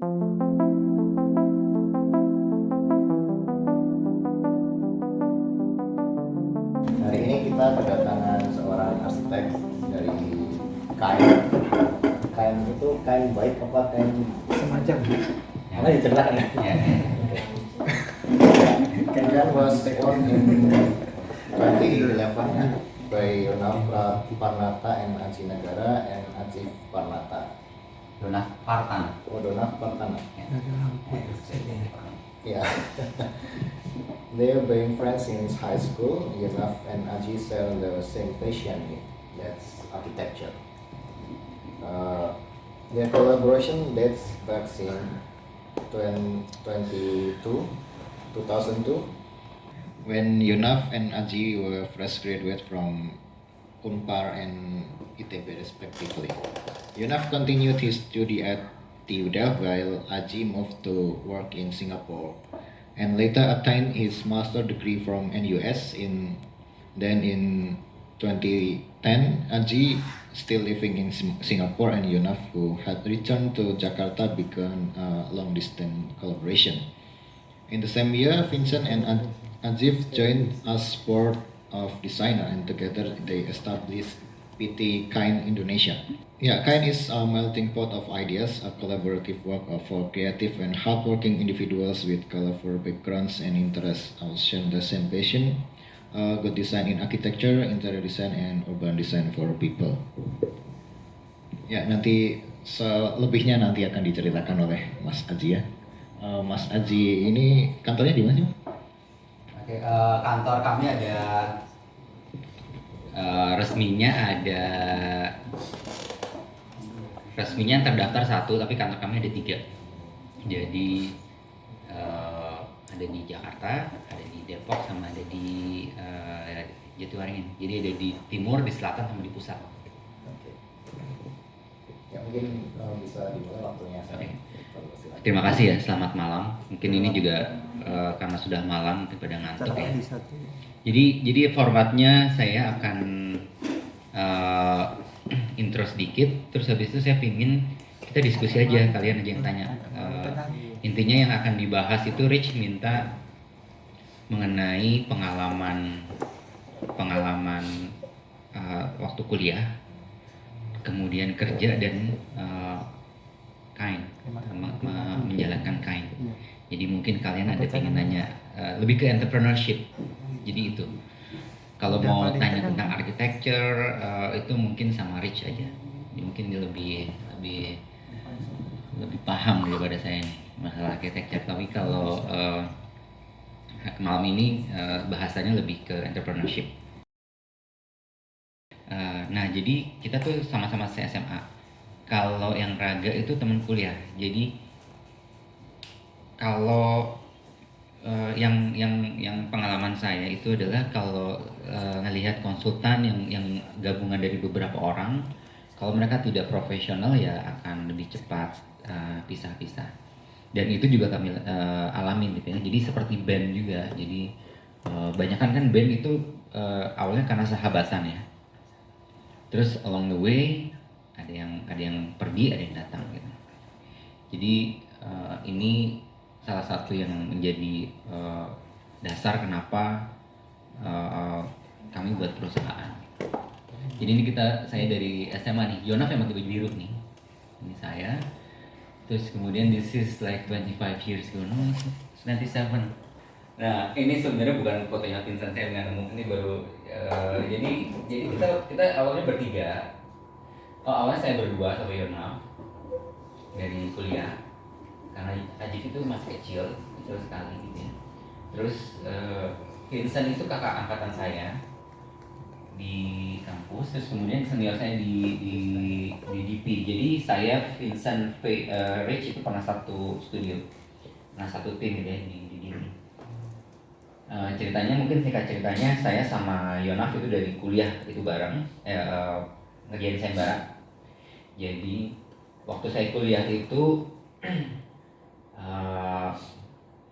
Hari ini kita kedatangan seorang arsitek dari kain. Kain itu kain baik apa kain semacam mana diceritakan ya? Kain was born in 2011 by Yonaf Parnata and Aji Negara and Aji Parnata. Donat Partana. Oh, Donaf Parnata. ada lampu Yeah. They have been friends since high school. Yonaf and Aji share the same passion, that's architecture. Their collaboration dates back in 2002, when Yonaf and Aji were fresh graduates from Unpar and ITB respectively. Yonaf continued his study at TU Delft while Aji moved to work in Singapore and later attained his master degree from NUS in 2010. Aji, still living in Singapore, and Yonaf, who had returned to Jakarta, began a long distance collaboration. In the same year, Vincent and Ajif joined as board of designer, and together they established PT Kain Indonesia. Yeah, Kain is a melting pot of ideas, a collaborative work for creative and hardworking individuals with colorful backgrounds and interests, all share the same passion, good design in architecture, interior design, and urban design for people. Ya, nanti selebihnya nanti akan diceritakan oleh Mas Aji ya. Mas Aji ini kantornya di mana sih? Oke, kantor kami ada resminya terdaftar 1, tapi kantor kami ada 3. Jadi ada di Jakarta, ada di Depok, sama ada di Jatiwaringin. Jadi ada di timur, di selatan, sama di pusat. Oke. Ya mungkin bisa dimulai waktunya. Oke. Terima kasih ya, selamat malam. Mungkin ini juga karena sudah malam pada ngantuk ya. Jadi formatnya saya akan intro sedikit, terus habis itu saya pingin kita diskusi aja, kalian aja yang tanya. Intinya yang akan dibahas itu Rich minta mengenai pengalaman waktu kuliah, kemudian kerja dan kain, menjalankan kain. Jadi mungkin kalian ada pengen nanya lebih ke entrepreneurship. Jadi itu. Kalau mau tanya tentang architecture itu mungkin sama Rich aja. Jadi mungkin dia lebih paham daripada saya nih masalah architecture. Tapi kalau malam ini bahasanya lebih ke entrepreneurship. Nah, jadi kita tuh sama-sama SMA. Kalau yang Raga itu teman kuliah. Jadi kalau yang pengalaman saya itu adalah kalau ngelihat konsultan yang gabungan dari beberapa orang, kalau mereka tidak profesional ya akan lebih cepat pisah-pisah. Dan itu juga kami alamin gitu ya. Jadi seperti band juga. Jadi banyakan kan band itu awalnya karena sahabatan ya. Terus along the way ada yang pergi, ada yang datang gitu. Jadi ini salah satu yang menjadi dasar kenapa kami buat perusahaan. Jadi ini saya dari SMA nih, Yonaf yang pakai baju biru nih. Ini saya. Terus kemudian this is like 25 years ago, no, 97. Nah, ini sebenarnya bukan fotonya Vincent, saya nggak nemu, ini baru jadi kita awalnya bertiga. Awalnya saya berdua sama Yonaf dari kuliah. Karena Ajif itu masih kecil sekali gitu ya. Terus Vincent itu kakak angkatan saya di kampus, terus kemudian senior saya di DP. Jadi saya, Vincent, Rich itu pernah satu studio, pernah satu tim gitu ya di DP. Ceritanya mungkin singkat ceritanya, saya sama Yonaf itu dari kuliah itu bareng, ngerjain desain barang. Jadi waktu saya kuliah itu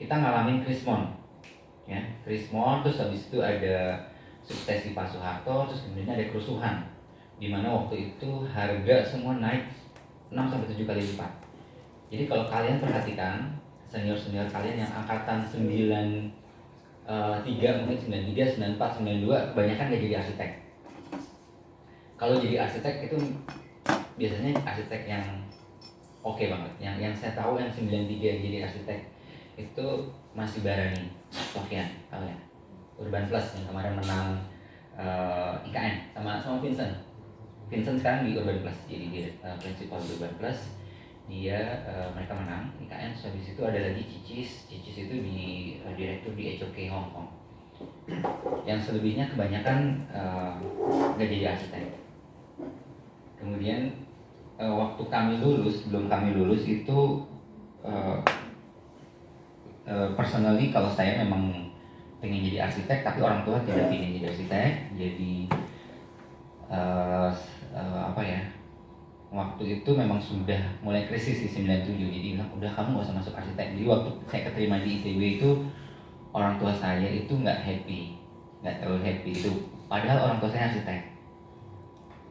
kita ngalamin Krismon, ya Krismon, terus habis itu ada suksesi Pak Soeharto, terus kemudian ada kerusuhan, di mana waktu itu harga semua naik 6-7 kali lipat. Jadi kalau kalian perhatikan senior-senior kalian yang angkatan 93, mungkin 93, 94, 92, kebanyakan nggak jadi arsitek. Kalau jadi arsitek itu biasanya arsitek yang oke banget. Yang saya tahu yang 93 jadi arsitek itu masih Barani, Sofyan, tahu ya? Urban Plus yang kemarin menang IKN sama Vincent. Vincent sekarang di Urban Plus, jadi dia prinsipal Urban Plus. Dia mereka menang IKN. So habis itu ada lagi Cicis itu di direktur di HOK Hong Kong. Yang selebihnya kebanyakan nggak jadi arsitek. Kemudian waktu kami lulus, sebelum kami lulus itu personally kalau saya memang pengen jadi arsitek, tapi orang tua tidak ingin jadi arsitek. Jadi apa ya, waktu itu memang sudah mulai krisis di 97. Jadi bilang udah kamu gak usah masuk arsitek. Jadi waktu saya keterima di ITB itu orang tua saya itu nggak terlalu happy itu. Padahal orang tua saya arsitek,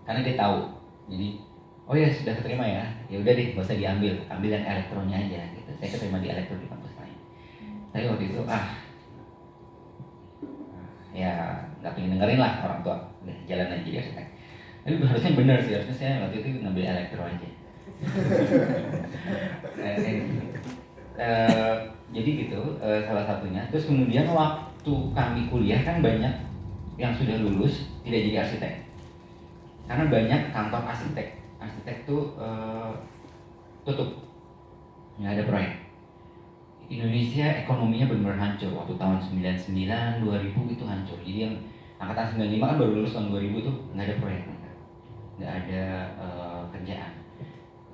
karena dia tahu. Jadi oh ya sudah keterima ya udah deh gak usah diambil, ambil yang elektronya aja gitu. Saya keterima di elektro di kampus lain. Tapi waktu itu ya nggak pengen dengerin lah orang tua, udah jalan aja jadi arsitek. Tapi harusnya benar sih, harusnya saya waktu itu ngambil elektro aja. Jadi gitu salah satunya. Terus kemudian waktu kami kuliah kan banyak yang sudah lulus tidak jadi arsitek, karena banyak kantor arsitek tuh tutup, nggak ada proyek. Indonesia ekonominya benar-benar hancur waktu tahun 99, 2000 itu hancur. Jadi yang angkatan 95 kan baru lulus tahun 2000 tuh nggak ada proyek, nggak ada kerjaan.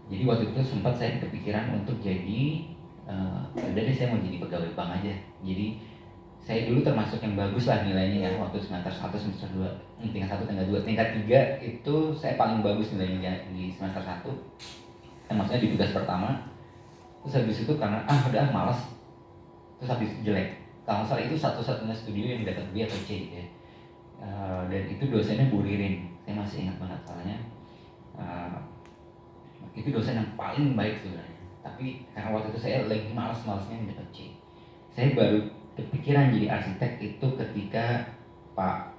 Jadi waktu itu sempat saya kepikiran untuk jadi udah deh saya mau jadi pegawai bank aja. Jadi saya dulu termasuk yang bagus lah nilainya ya, waktu semester 1, semester 2, tingkat 1, tingkat 2, tingkat 3 itu saya paling bagus nilainya di semester 1. Maksudnya di tugas pertama. Terus habis itu karena udah malas, terus habis jelek. Kalau salah itu satu-satunya studio yang dapat B atau C ya. Dan itu dosennya Bu Ririn, saya masih ingat banget soalnya. Itu dosen yang paling baik sebenarnya. Tapi karena waktu itu saya lagi malas-malasnya yang dapat C. Saya baru kepikiran jadi arsitek itu ketika Pak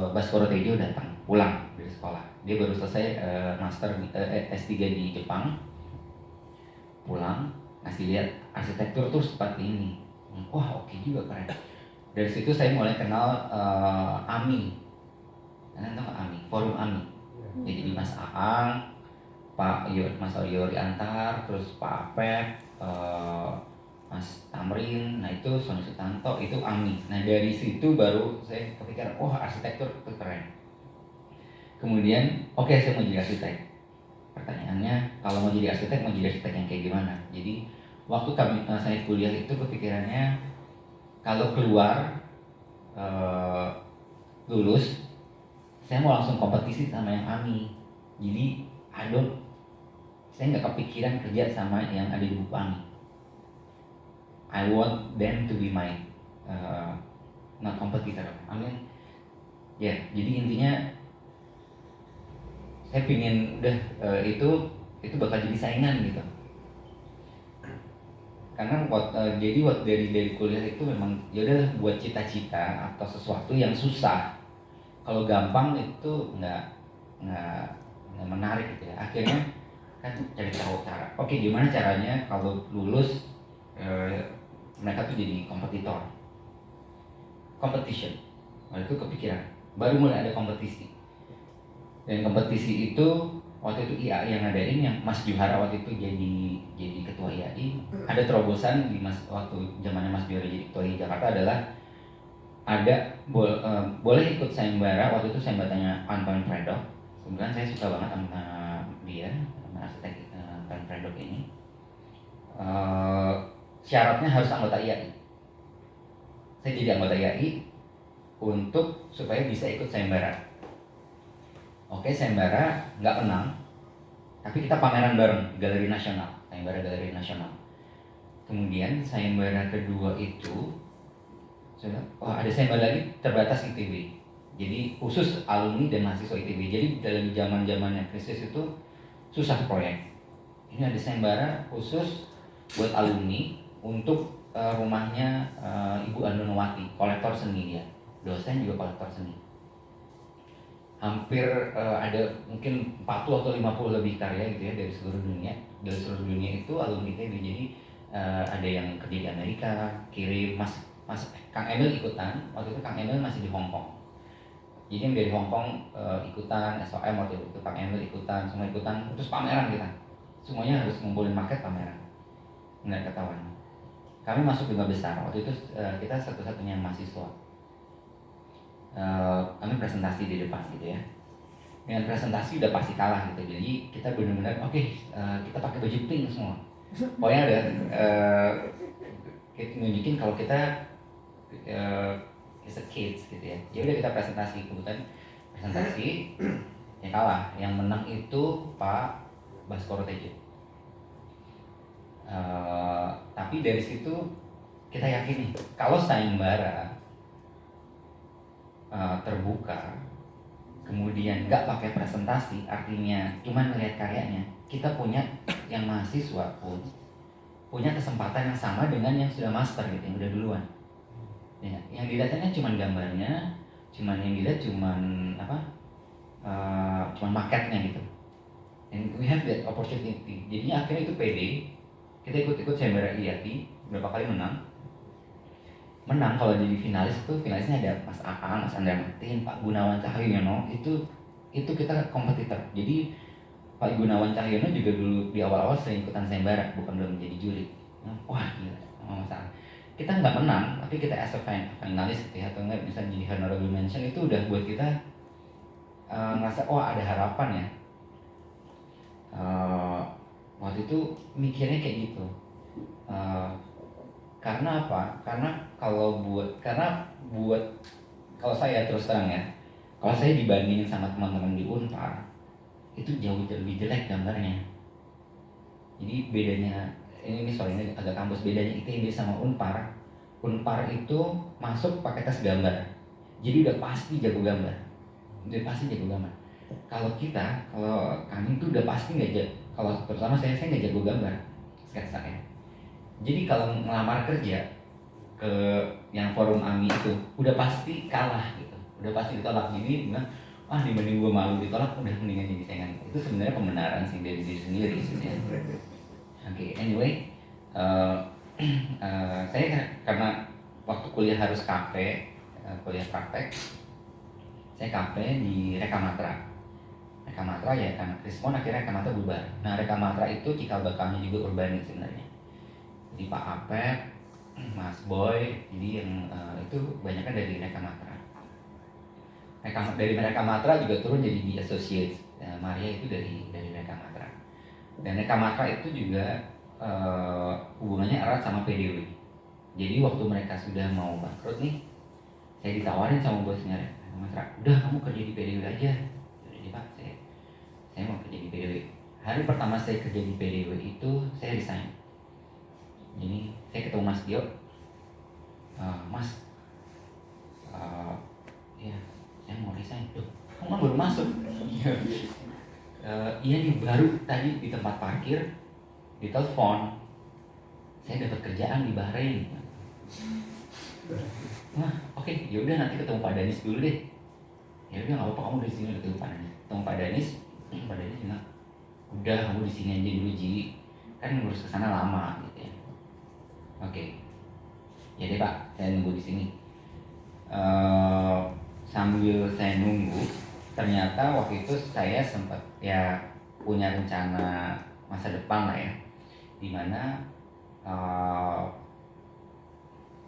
Baskoro Tejo datang pulang dari sekolah. Dia baru selesai master S3 di Jepang. Pulang ngasih lihat arsitektur tuh seperti ini. Wah oke juga, keren. Dari situ saya mulai kenal AMI. Kalian tahu AMI? Forum AMI. Jadi Mas Aang, Mas Yori Antar, terus Pak Apep, Mas Tamrin, nah itu Sony Sutanto, itu AMI. Nah dari situ baru saya kepikiran, wah arsitektur itu keren. Kemudian oke, saya mau jadi arsitek. Pertanyaannya, kalau mau jadi arsitek yang kayak gimana? Jadi waktu saya kuliah itu kepikirannya kalau keluar lulus saya mau langsung kompetisi sama yang AMI. Jadi saya nggak kepikiran kerja sama yang ada di buku AMI. I want them to be my not competitor. Ya, jadi intinya saya pingin udah itu bakal jadi saingan gitu. Karena jadi dari kuliah itu memang ya udah buat cita-cita atau sesuatu yang susah. Kalau gampang itu nggak menarik gitu ya. Akhirnya kan cari tahu cara. Oke, gimana caranya kalau lulus mereka tuh jadi kompetitor. Competition. Waktu itu kepikiran. Baru mulai ada kompetisi. Dan kompetisi itu waktu itu IAI yang ngadain, yang Mas Juhara waktu itu jadi ketua IAI. Ada terobosan di waktu zamannya Mas Juhara jadi ketua IAI Jakarta adalah boleh ikut sayembara. Waktu itu sayembaranya Anton Predok. Kemudian saya suka banget sama dia, sama arsitek Anton Predok ini. Syaratnya harus anggota IAI. Saya jadi anggota IAI supaya bisa ikut sayembara. Oke, sayembara nggak menang, tapi kita pameran bareng di Galeri Nasional, sayembara Galeri Nasional. Kemudian sayembara kedua itu, ada sayembara lagi terbatas ITB. Jadi khusus alumni dan mahasiswa ITB. Jadi dalam zaman-zamannya krisis itu susah proyek. Ini ada sayembara khusus buat alumni untuk rumahnya Ibu Andonowati, kolektor seni dia, dosen juga kolektor seni. Hampir ada mungkin 40 atau 50 lebih karya gitu ya dari seluruh dunia. Dari seluruh dunia itu alumni ITB. Jadi ada yang kerja di Amerika, kirim Kang Emil ikutan. Waktu itu Kang Emil masih di Hong Kong. Jadi yang dari Hong Kong ikutan, SOM waktu itu Kang Emil ikutan, semua ikutan, terus pameran kita. Semuanya harus ngumpulin market pameran. Nggak ketahuan. Kami masuk 5 besar. Waktu itu kita satu-satunya mahasiswa. Kami presentasi di depan gitu ya. Dengan presentasi udah pasti kalah gitu. Jadi kita benar-benar kita pakai baju pink semua. Pokoknya ada kita nunjukin kalau kita is a kids gitu ya. Ya udah kita presentasi, kebetulan presentasi yang kalah. Yang menang itu Pak Baskoro Tejo. Tapi dari situ kita yakin nih kalau sayembara terbuka kemudian nggak pakai presentasi, artinya cuma melihat karyanya, kita punya yang mahasiswa pun punya kesempatan yang sama dengan yang sudah master gitu, yang udah duluan ya. Yang dilihatnya cuma gambarnya, cuma yang dilihat cuma marketnya gitu, and we have that opportunity. Jadinya akhirnya itu pede, kita ikut sayembara IATI, berapa kali menang. Kalau jadi finalisnya ada Mas Aang, Mas Andra Martin, Pak Gunawan Cahyono, itu kita kompetitor. Jadi Pak Gunawan Cahyono juga dulu di awal-awal sering ikutan sayembara, bukan belum menjadi juri. Wah gila, sama Mas Aang. Kita nggak menang, tapi kita as a finalis gitu ya, atau nggak bisa jadi honorable mention, itu udah buat kita ngerasa ada harapan ya. Waktu itu mikirnya kayak gitu. Karena apa? Karena kalau saya terus terang ya, kalau saya dibandingin sama teman-teman di Unpar, itu jauh lebih jelek gambarnya. Jadi bedanya, ini agak kampus, bedanya ITB sama Unpar. Unpar itu masuk pakai tes gambar, jadi udah pasti jago gambar. Kalau kami itu udah pasti nggak jago. Kalau terutama saya nggak jago gambar, sketsa ya. Jadi kalau ngelamar kerja ke yang forum AMI itu udah pasti kalah gitu, udah pasti ditolak. Jadi bilang, dibanding gue malu ditolak, udah mendingan jadi saingan. Itu sebenarnya pembenaran sih dari diri sendiri gitu ya. Anyway, saya karena waktu kuliah harus kuliah praktek, saya di Rekamatra ya, karena Krismon akhirnya Rekamatra bubar. Nah Rekamatra itu cikal bakalnya juga urbanik sebenarnya. Jadi Pak Apep, Mas Boy, jadi yang itu banyaknya dari Rekamatra. Dari Rekamatra juga turun jadi di Associates. Maria itu dari Rekamatra. Dan Rekamatra itu juga hubungannya erat sama PDW. Jadi waktu mereka sudah mau bangkrut nih, saya ditawarin sama bosnya Rekamatra, udah kamu kerja di PDW aja. Jadi Pak, saya mau kerja di PDW. Hari pertama saya kerja di PDW itu saya resign. Jadi saya ketemu Mas Dio, Mas, ya saya mau resign. Kamu kan baru masuk. Iya nih, baru tadi di tempat parkir ditelepon, saya dapat kerjaan di Bahrain. Oke, yaudah nanti ketemu Pak Danis dulu deh. Ya udah nggak apa-apa, kamu di sini ketemu Pak Danis. Pak Danis bilang, udah kamu di sini aja dulu Ji, kan ngurus kesana lama gitu ya. Oke. Ya deh Pak, saya nunggu di sini. Sambil saya nunggu, ternyata waktu itu saya sempat ya punya rencana masa depan lah ya, dimana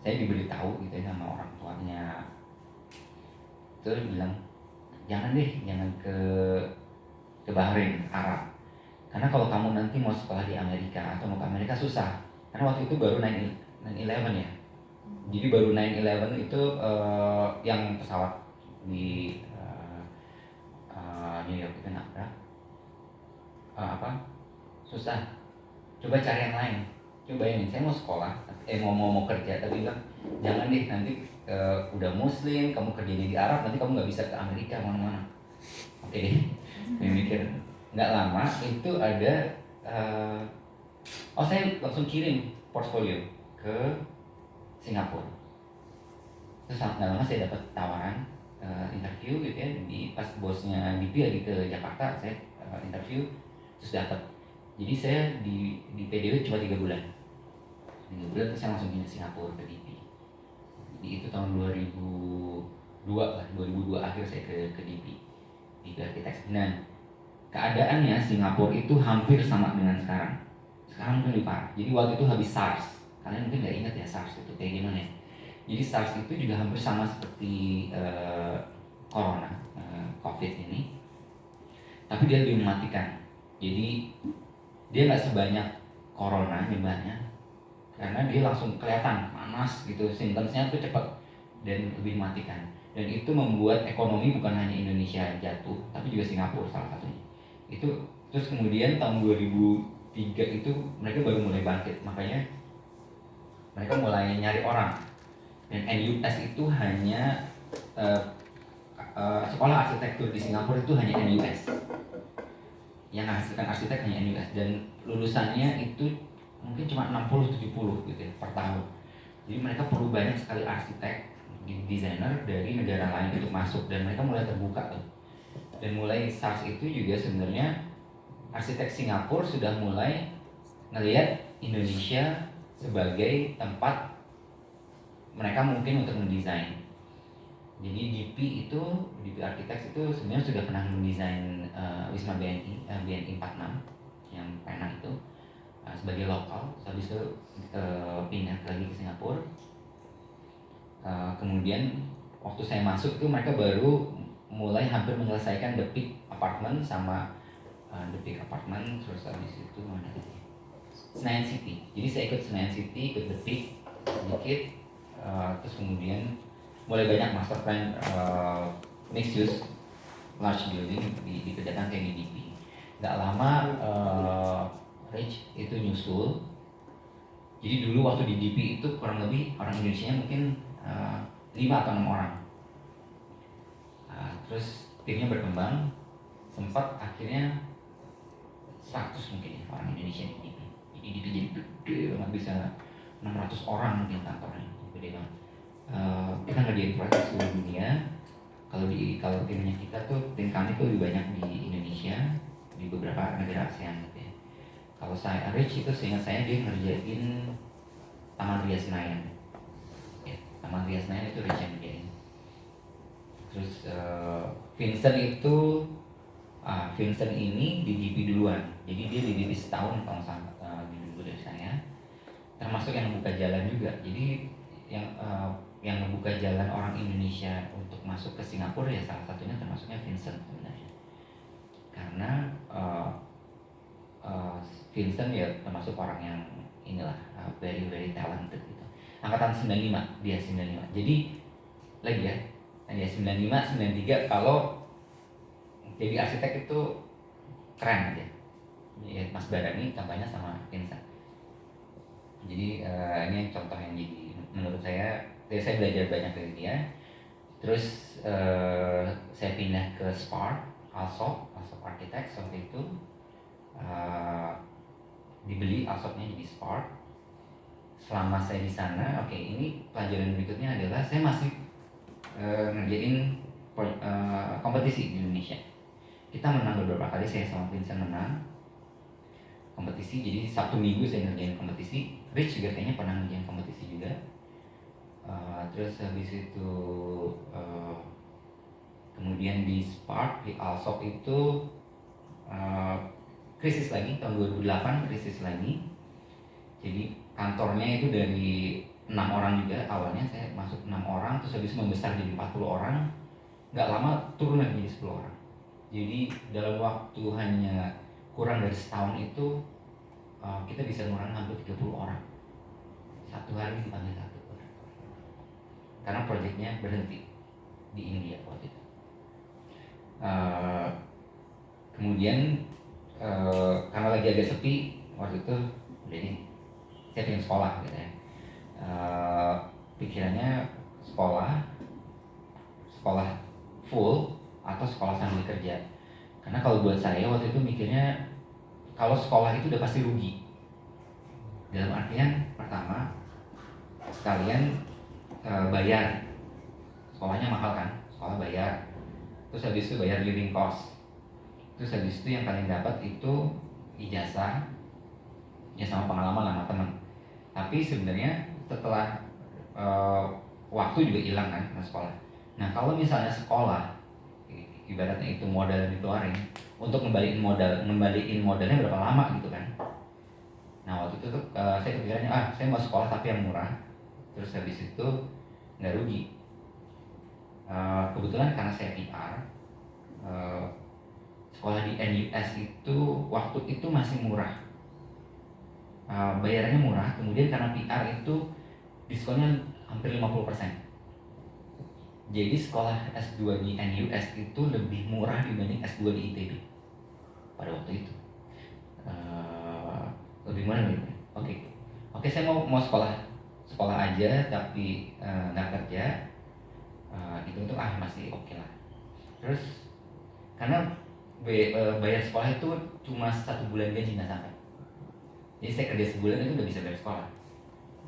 saya diberitahu gitu ya sama orang tuanya, terus bilang jangan ke Bahrain, Arab, karena kalau kamu nanti mau sekolah di Amerika atau mau ke Amerika susah. Karena waktu itu baru 9/11 ya. Jadi baru 9/11 itu yang pesawat di New York itu nabrak. Susah. Coba cari yang lain. Coba ini, saya mau sekolah, mau kerja, tapi bilang jangan deh, nanti udah Muslim, kamu kerjanya di Arab, nanti kamu nggak bisa ke Amerika mana-mana. Oke deh. Saya mikir nggak lama itu ada eh, saya langsung kirim portfolio ke Singapura. Terus nggak lama saya dapat tawaran interview gitu ya, di pas bosnya DP lagi ke Jakarta, saya interview terus dapat. Jadi saya di PDW cuma 3 bulan, 3 bulan terus saya langsung pindah Singapura ke DP. Jadi itu tahun 2002 lah, 2002 akhir saya ke DP Architects. Dan keadaannya Singapura itu hampir sama dengan sekarang. Sekarang mungkin lebih parah. Jadi waktu itu habis SARS, kalian mungkin nggak ingat ya SARS itu kayak gimana ya. Jadi SARS itu juga hampir sama seperti corona, COVID ini, tapi dia lebih mematikan. Jadi dia nggak sebanyak corona nyebarnya, karena dia langsung kelihatan panas gitu, simptomsnya tuh cepat dan lebih mematikan. Dan itu membuat ekonomi bukan hanya Indonesia jatuh, tapi juga Singapura salah satunya. Itu terus kemudian tahun 2003 itu mereka baru mulai bangkit, makanya mereka mulai nyari orang. Dan NUS itu hanya sekolah arsitektur di Singapura itu hanya NUS, yang menghasilkan arsitek hanya NUS, dan lulusannya itu mungkin cuma 60-70 gitu ya per tahun. Jadi mereka perlu banyak sekali arsitek, desainer dari negara lain untuk masuk, dan mereka mulai terbuka tuh. Dan mulai SARS itu juga sebenarnya arsitek Singapura sudah mulai ngelihat Indonesia sebagai tempat mereka mungkin untuk mendesain. Jadi DP Architects itu sebenarnya sudah pernah mendesain Wisma BNI 46 yang Penang itu sebagai lokal. Habis itu pindah lagi ke Singapura. Kemudian waktu saya masuk itu mereka baru mulai hampir menyelesaikan The Peak Apartment sama The Peak Apartment, terus habis itu mana lagi? Senayan City. Jadi saya ikut Senayan City, ikut The Peak sedikit. Terus kemudian mulai banyak master plan mixed use large building dikerjakan kayak di DP. Gak lama Rich itu nyusul. Jadi dulu waktu di DP itu kurang lebih orang Indonesia mungkin 5 atau 6 orang. Terus timnya berkembang, sempat akhirnya 100 mungkin ya orang Indonesia di DP. Jadi DP jadi gede banget, bisa 600 orang mungkin kantornya, gede banget. Kita ngerjain proyek di seluruh dunia. Kalau timnya kita tuh, tim kami tuh lebih banyak di Indonesia, di beberapa negara ASEAN gitu ya. Kalau saya Rich itu seingat saya dia ngerjain Taman Ria Senayan. Ya, Taman Ria Senayan itu Rich yang ngerjain. Terus Vincent itu Vincent ini di DP duluan. Jadi dia di DP setahun kalau sama dulu dari saya. Termasuk yang membuka jalan juga. Jadi yang membuka jalan orang Indonesia untuk masuk ke Singapura ya salah satunya termasuknya Vincent sebenarnya. Karena Vincent ya termasuk orang yang inilah very very talented gitu. Angkatan 95, dia 95. Jadi lagi ya, dia 95, 93 kalau jadi arsitek itu keren aja. Ya, Mas Barani contohnya sama Vincent. Jadi ini contoh yang jadi menurut saya belajar banyak dari dia. Terus saya pindah ke Spark Architects waktu itu. Dibeli Alsopnya jadi Spark. Selama saya di sana, ini pelajaran berikutnya adalah saya masih ngerjain kompetisi di Indonesia. Kita menang beberapa kali, saya sama Vincent menang kompetisi. Jadi Sabtu Minggu saya ngerjain kompetisi. Rich juga kayaknya pernah ngerjain kompetisi juga. Terus habis itu kemudian di Spark, di Alsop itu krisis lagi, tahun 2008 krisis lagi. Jadi kantornya itu dari 6 orang juga awalnya, saya masuk 6 orang, terus habis membesar jadi 40 orang. Nggak lama turun lagi jadi 10 orang. Jadi dalam waktu hanya kurang dari setahun itu kita bisa ngurangin hampir 30 orang. Satu hari dipanggil 1 orang. Karena proyeknya berhenti di India waktu itu. Kemudian karena lagi agak sepi waktu itu, jadi saya pengen sekolah gitu ya. Pikirannya sekolah full atau sekolah sambil kerja. Karena kalau buat saya waktu itu mikirnya kalau sekolah itu udah pasti rugi. Dalam artian pertama, kalian bayar, sekolahnya mahal kan, sekolah bayar, terus habis itu bayar living cost, terus habis itu yang kalian dapat itu ijazah, ya sama pengalaman lah sama teman. Tapi sebenarnya setelah waktu juga hilang kan ke sekolah. Nah kalau misalnya sekolah, ibaratnya itu modal yang dikeluarin, untuk ngembaliin modalnya berapa lama gitu kan. Nah waktu itu tuh saya kepikirannya, saya mau sekolah tapi yang murah, terus habis itu nggak rugi. Kebetulan karena saya PR, sekolah di NUS itu waktu itu masih murah, bayarannya murah. Kemudian karena PR itu diskonnya hampir 50%. Jadi sekolah S2 di NUS itu lebih murah dibanding S2 di ITB pada waktu itu. Lebih murah gitu. Oke, saya mau sekolah aja tapi nggak kerja. Itu untuk masih oke lah. Terus karena bayar sekolah itu cuma 1 bulan gaji nggak sampai. Jadi saya kerja sebulan itu udah bisa bayar sekolah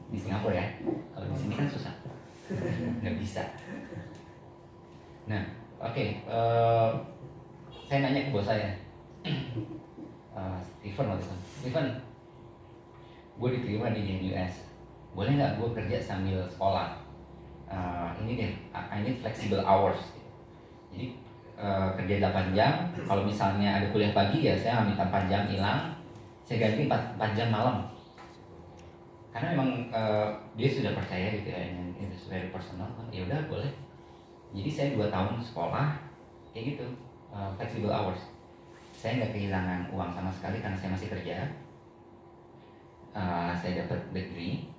di Singapura ya. Kalau di sini kan susah, nggak bisa. Nah, saya nanya ke bos saya, Steven waktu itu. Steven, gue diterima di NUS, boleh nggak gue kerja sambil sekolah? Ini deh, I need flexible hours. Jadi kerja 8 jam, kalau misalnya ada kuliah pagi ya saya minta 4 jam hilang, saya ganti 4 jam malam. Karena memang dia sudah percaya gitu ya, itu very personal. Ya udah boleh. Jadi saya 2 tahun sekolah kayak gitu, flexible hours. Saya nggak kehilangan uang sama sekali karena saya masih kerja. Saya dapat degree,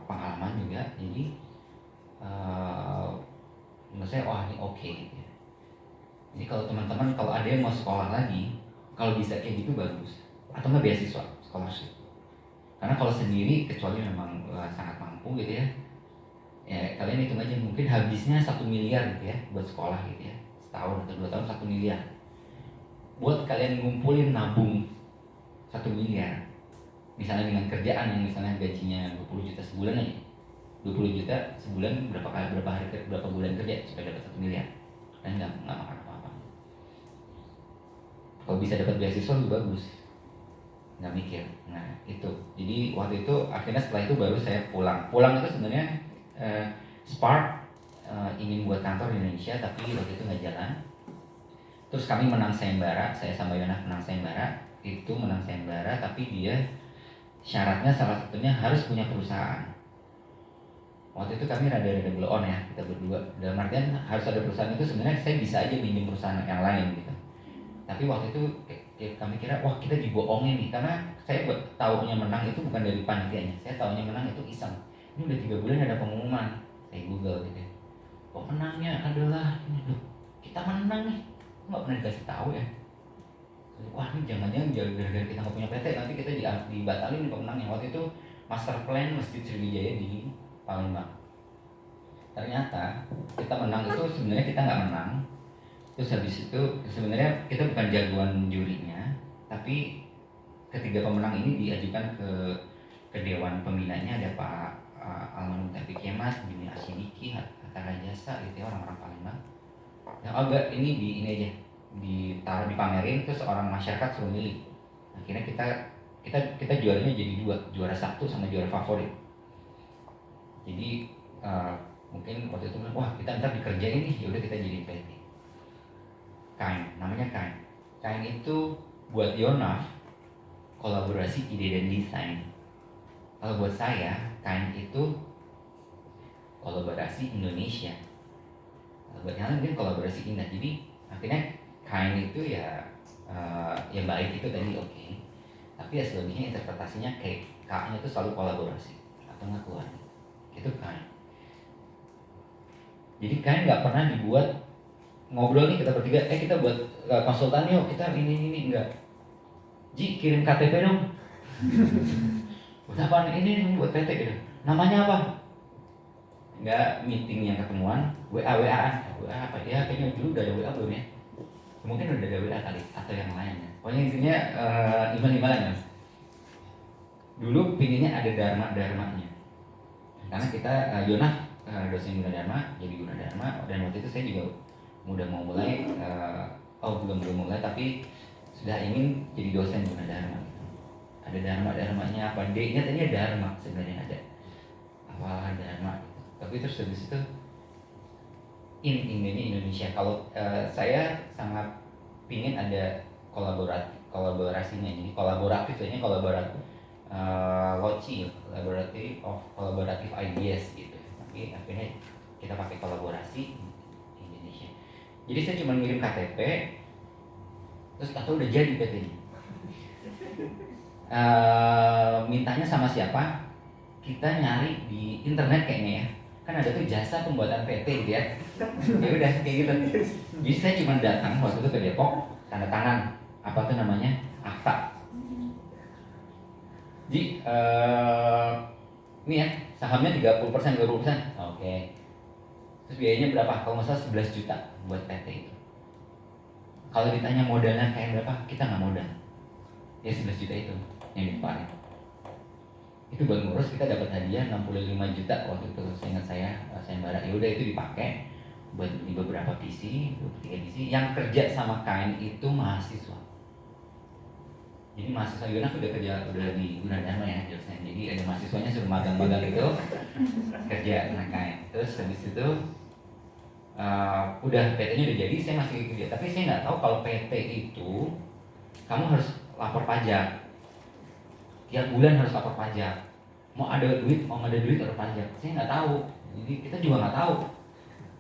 pengalaman juga. Jadi menurut saya ini oke gitu ya. Jadi kalau teman-teman kalau ada yang mau sekolah lagi, kalau bisa kayak gitu bagus. Atau nggak beasiswa, scholarship. Karena kalau sendiri kecuali memang sangat mampu gitu ya, kalian hitung aja mungkin habisnya 1 miliar gitu ya buat sekolah gitu ya, setahun atau 2 tahun 1 miliar. Buat kalian ngumpulin nabung 1 miliar, misalnya dengan kerjaan yang misalnya gajinya 20 juta sebulan aja, 20 juta sebulan berapa bulan kerja supaya dapat 1 miliar, dan nggak makan apa-apa. Kalau bisa dapat beasiswa lebih bagus, nggak mikir. Nah itu, jadi waktu itu akhirnya setelah itu baru saya pulang itu sebenarnya Spark ingin buat kantor di Indonesia tapi waktu itu nggak jalan. Terus kami menang sayembara, saya sama Yonaf menang sayembara. Itu menang sayembara tapi dia syaratnya salah satunya harus punya perusahaan. Waktu itu kami rada blow on ya, kita berdua. Dalam artian harus ada perusahaan itu sebenarnya saya bisa aja pinjam perusahaan yang lain gitu. Tapi waktu itu kami kira kita dibohongin nih, karena saya taunya menang itu bukan dari panitianya, saya taunya menang itu iseng. Ini udah 3 bulan ada pengumuman, saya Google gitu. Pemenangnya adalah ini, kita menang nih, nggak pernah dikasih tahu ya. Wah ini jangan-jangan gara-gara kita nggak punya PT nanti kita dibatalin pemenangnya. Waktu itu master plan Masjid Sriwijaya di Palembang. Ternyata kita menang itu sebenarnya kita nggak menang. Terus habis itu sebenarnya kita bukan jagoan jurinya, tapi ketiga pemenang ini diajukan ke dewan pembinanya, ada Pak Almarhum Taufik Kemas, Bini Asyidiki, Hatta Rajasa gitu ya, orang-orang Palembang. Yang agak ini aja ditaruh dipamerin, terus orang masyarakat suruh milih. Akhirnya kita juaranya jadi 2, juara 1 sama juara favorit. Jadi mungkin waktu itu wah kita ntar dikerjain nih, yaudah kita jadi PT. Namanya Kain. Kain itu buat Yonaf kolaborasi ide dan desain. Kalau buat saya Kain itu kolaborasi Indonesia. Kalau buat kalian mungkin kolaborasi Indah. Jadi akhirnya Kain itu ya yang baik itu tadi oke. Tapi ya selebihnya interpretasinya kayak K-nya itu selalu kolaborasi atau nggak keluar. Itu Kain. Jadi Kain nggak pernah dibuat ngobrol nih kita bertiga, kita buat konsultan yuk, kita ini enggak. Ji kirim KTP dong. Buat apaan ini buat PT gitu. Namanya apa? Enggak meeting yang ketemuan, WA apa? Ya kayaknya dulu udah ada WA belum ya? Mungkin udah ada WA kali atau yang lainnya. Pokoknya intinya imbang-imbangan mas. Dulu pinginnya ada dharma-dharmanya. Karena kita Yonah dosen Gunadarma, jadi Gunadarma, dan waktu itu saya juga udah mau mulai, belum mulai tapi sudah ingin jadi dosen Gunadarma. Ada dharma-dharmanya apa? D-nya tadinya dharma sebenarnya ada. Apa dharma? Tapi terus habis itu Indonesia. Kalau saya sangat pingin ada kolaborasinya. Jadi kolaboratifnya LOCI, collaborative ideas gitu. Tapi akhirnya kita pakai kolaborasi Indonesia. Jadi saya cuma ngirim KTP, terus atau udah jadi PT-nya. Mintanya sama siapa? Kita nyari di internet kayaknya ya. Kan ada tuh jasa pembuatan PT gitu ya. Ya udah kayak gitu. Jadi saya cuma datang waktu itu ke Depok, tanda tangan apa tuh namanya akta. Jadi ini ya sahamnya 30%, 20%. Oke. Terus biayanya berapa? Kalau nggak salah 11 juta buat PT itu. Kalau ditanya modalnya kayak berapa, kita nggak modal. Ya 11 juta itu yang dikeluarin. Itu buat ngurus kita dapat hadiah 65 juta waktu itu. Seingat saya sayembara. Ya udah itu dipakai buat beli beberapa PC, 23 PC. Yang kerja sama kain itu mahasiswa. Jadi mahasiswa Yonah udah di Gunadarma ya dosen. Jadi ada mahasiswanya suruh magang-magang itu kerja sama kain. Terus habis itu udah PT-nya udah jadi, saya masih kerja. Tapi saya nggak tahu kalau PT itu kamu harus lapor pajak. Tiap bulan harus lapor pajak. Mau ada duit, mau nggak ada duit lapor pajak. Saya nggak tahu. Jadi kita juga nggak tahu.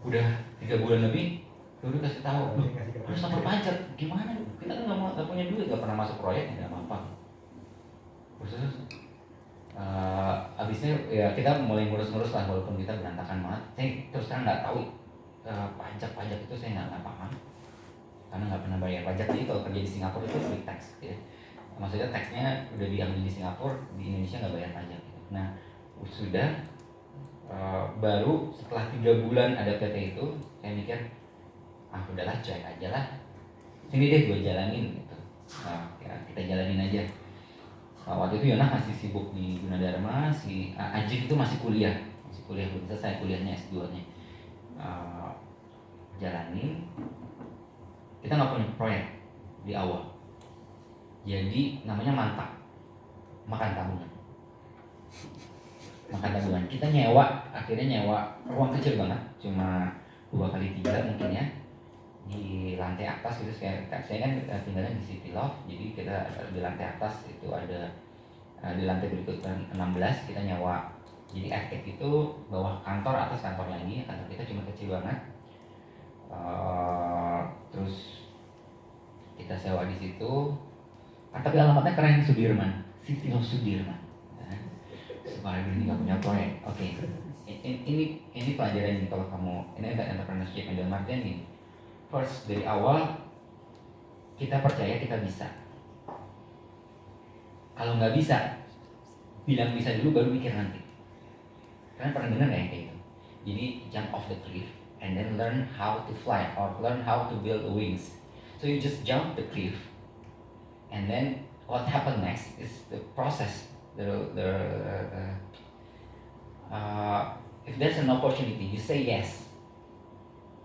Udah 3 bulan lebih, udah kasih tahu. Loh, harus lapor pajak. Gimana? Kita kan nggak punya duit, nggak pernah masuk proyek, nggak apa-apa. Terus abisnya ya kita mulai ngurus-ngurus lah walaupun kita berantakan banget. Saya terus terang nggak tahu pajak itu saya nggak paham karena nggak pernah bayar pajak. Jadi kalau kerja di Singapura itu free tax gitu ya. Maksudnya taxnya udah diambil di Singapura, di Indonesia nggak bayar pajak gitu. Nah sudah baru setelah 3 bulan ada PT itu saya mikir udahlah cuek aja lah, sini deh gue jalanin gitu. Ya, kita jalanin aja. Waktu itu Yonah masih sibuk di Gunadarma, si Ajik itu masih kuliah belum selesai kuliahnya S2 nya. Jalanin, kita nggak punya proyek di awal, jadi namanya mantap, makan tabungan. Kita akhirnya nyewa ruang kecil banget, cuma 2x3 mungkin ya, di lantai atas gitu. Saya kan tinggalnya di City Love, jadi kita di lantai atas itu ada di lantai berikutnya 16 kita nyewa. Jadi arcade itu bawah kantor, atas kantor lagi. Kantor kita cuma kecil banget. Terus kita sewa di situ. Tapi alamatnya keren, Sudirman, City Love Sudirman. Sekarang ini nggak punya proyek. Oke. Ini pelajaran nih kalau kamu ini entrepreneurship yang dalam artian nih. First dari awal kita percaya kita bisa. Kalau nggak bisa, bilang bisa dulu baru mikir nanti. Kalian pernah dengar ya kayak gitu? Jadi jump off the cliff and then learn how to fly or learn how to build wings. So you just jump the cliff and then what happen next is the process. If there's an opportunity, you say yes,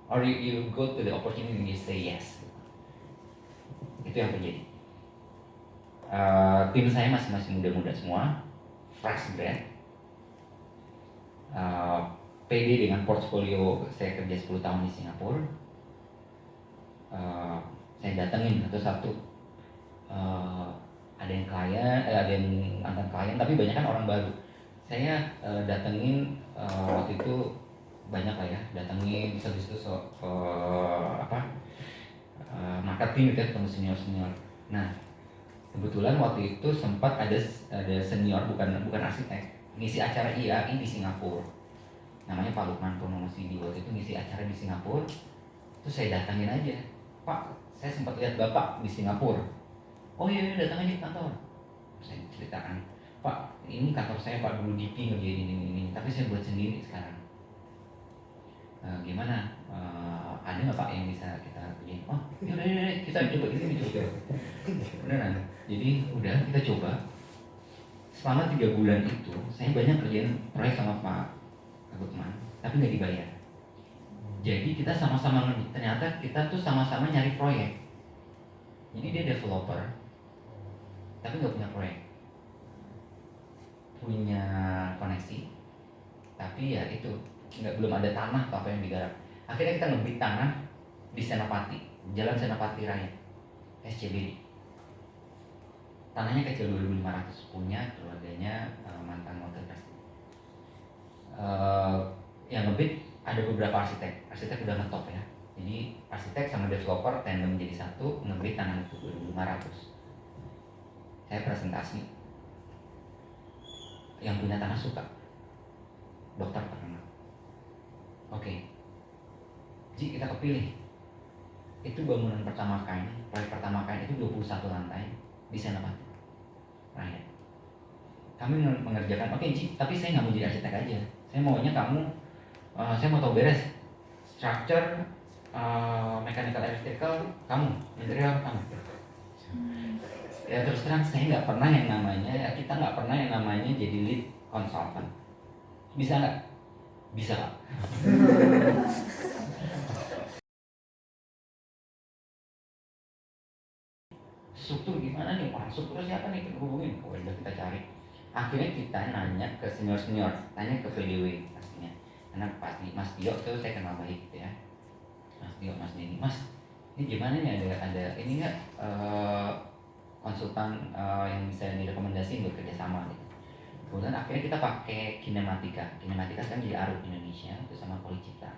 or you go to the opportunity and you say yes. Itu yang terjadi. Tim saya masih muda-muda semua, fresh grad, PD dengan portfolio saya kerja 10 tahun di Singapura. Saya datengin satu-satu. Ada yang klien, ada yang mantan klien, tapi banyak kan orang baru. Saya datengin waktu itu banyak lah ya, datengin bisa marketing gitu ya, ketemu senior. Nah kebetulan waktu itu sempat ada senior bukan arsitek ngisi acara IAI di Singapura, namanya Pak Lukman Purnomo Sidi. Waktu itu ngisi acara di Singapura, terus saya datangin aja, Pak saya sempat lihat Bapak di Singapura. Oh iya datang aja ke kantor. Saya ceritakan, Pak ini kantor saya Pak, dulu DP ngerjain ini, tapi saya buat sendiri sekarang. Gimana? ada nggak Pak yang bisa kita kerjain? Oh yaudah kita coba ini coba. Beneran. Jadi udah kita coba. Selama 3 bulan itu saya banyak kerjain proyek sama Pak Gutman, tapi nggak dibayar. Jadi kita sama-sama ternyata kita tuh sama-sama nyari proyek. Jadi dia developer, tapi nggak punya proyek, punya koneksi, tapi ya itu belum ada tanah atau apa yang digarap. Akhirnya kita ngebit tanah di Senopati, Jalan Senopati Raya, SCBD. Tanahnya kecil 2.500, punya keluarganya mantan wakil presiden. Yang ngebit ada beberapa arsitek udah ngetop ya. Jadi arsitek sama developer tandem menjadi satu, ngebit tanah itu 2.500. Saya presentasi, yang punya tanah suka, dokter terkenal. Oke, Ji kita kepilih. Itu bangunan pertama kain, proyek pertama kain itu 21 lantai di Senopati Raya. Kami mengerjakan, oke Ji, tapi saya nggak mau jadi arsitek aja. Saya maunya kamu, saya mau tahu beres structure, mechanical electrical, kamu, interior kamu. Ya terus terang saya nggak pernah yang namanya, ya kita nggak pernah yang namanya jadi lead consultant. Bisa nggak? Bisa Pak. Struktur gimana nih? Wah, struktur siapa nih? Kita hubungin, udah kita cari. Akhirnya kita nanya ke senior, tanya ke PDW pastinya. Karena pasti Mas Tio tuh saya kenal baik gitu ya. Mas Tio, Mas Denny, Mas, ini gimana nih ada ini nggak konsultan yang bisa direkomendasi untuk kerjasama gitu. Kemudian akhirnya kita pakai Kinematika kan jadi Arup Indonesia itu sama Policitra.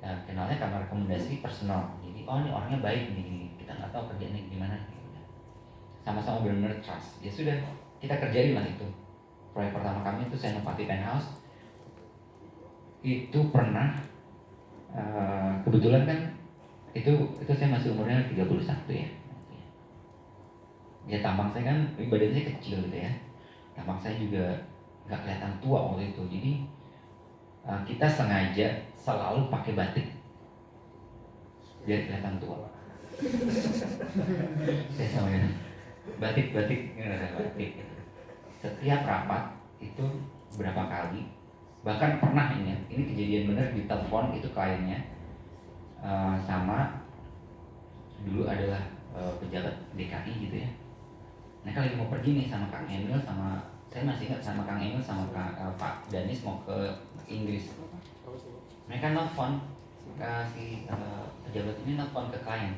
Ya, kenalnya karena rekomendasi personal. Jadi oh ini orangnya baik nih, kita nggak tahu kerjanya gimana. Sama-sama benar-benar trust. Ya sudah kita kerjain lah itu. Proyek pertama kami itu Senopati Penthouse. Itu pernah kebetulan kan itu saya masih umurnya 31 ya. Ya tampang saya kan badan saya kecil gitu ya. Tampang saya juga nggak kelihatan tua waktu itu. Jadi kita sengaja selalu pakai batik biar kelihatan tua. Saya sama batik. Setiap rapat itu berapa kali, bahkan pernah ini kejadian benar di telepon itu kliennya sama dulu adalah pejabat DKI gitu ya. Mereka lagi mau pergi nih sama Kang Emil, sama saya masih ingat sama Kang Emil sama Pak Danis mau ke Inggris. Mereka nelfon si pejabat ini nelfon ke klien.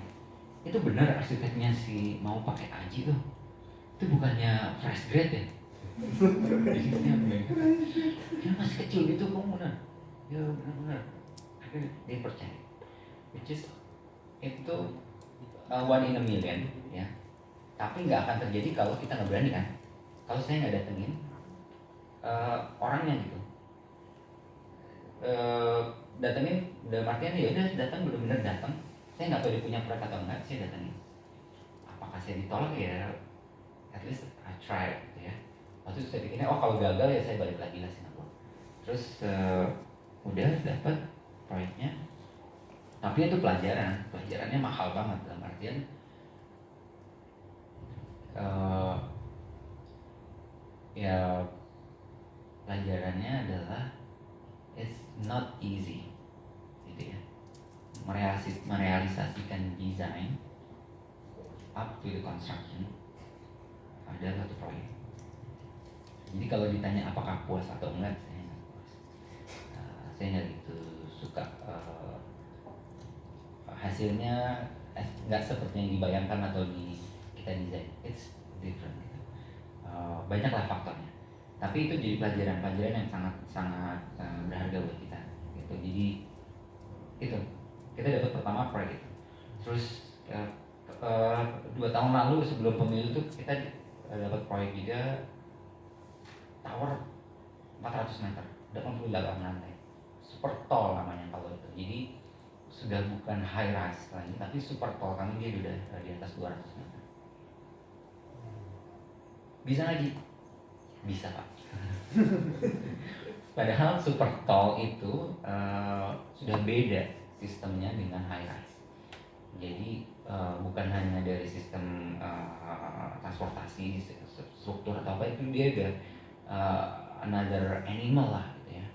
Itu benar arsiteknya si mau pakai Aji tuh. Itu bukannya fresh grade ya? Dia masih kecil gitu kok benar. Ya benar. Akhirnya dia percaya. Which is itu one in a million ya. Tapi nggak akan terjadi kalau kita nggak berani kan. Kalau saya nggak datengin orangnya gitu, datengin udah artinya ya udah datang benar-benar datang. Saya nggak tahu dia punya proyek atau enggak, saya datengin. Apakah saya ditolak ya? At least I try gitu ya. Waktu itu saya pikirnya kalau gagal ya saya balik lagi lah Singapura. Terus udah dapat proyeknya. Tapi itu pelajarannya mahal banget dalam artian ya pelajarannya adalah it's not easy gitu ya, merealisasikan desain up to the construction ada satu proyek. Jadi kalau ditanya apakah puas atau enggak, saya nggak puas. Saya nggak gitu suka hasilnya nggak seperti yang dibayangkan atau kita desain. It's different gitu. Banyaklah faktornya. Tapi itu jadi pelajaran yang sangat berharga buat kita. Gitu. Jadi itu kita dapat pertama proyek itu. Terus 2 tahun lalu sebelum pemilu itu kita dapat proyek juga tower 400 meter, 88 lantai, super tall namanya kalau itu. Jadi sudah bukan high rise lagi, tapi super tall kami dia udah di atas 200 meter. Bisa lagi? Bisa Pak. Padahal super tall itu sudah beda sistemnya dengan high rise. Jadi bukan hanya dari sistem transportasi, struktur atau apa, itu dia ada another animal lah gitu ya.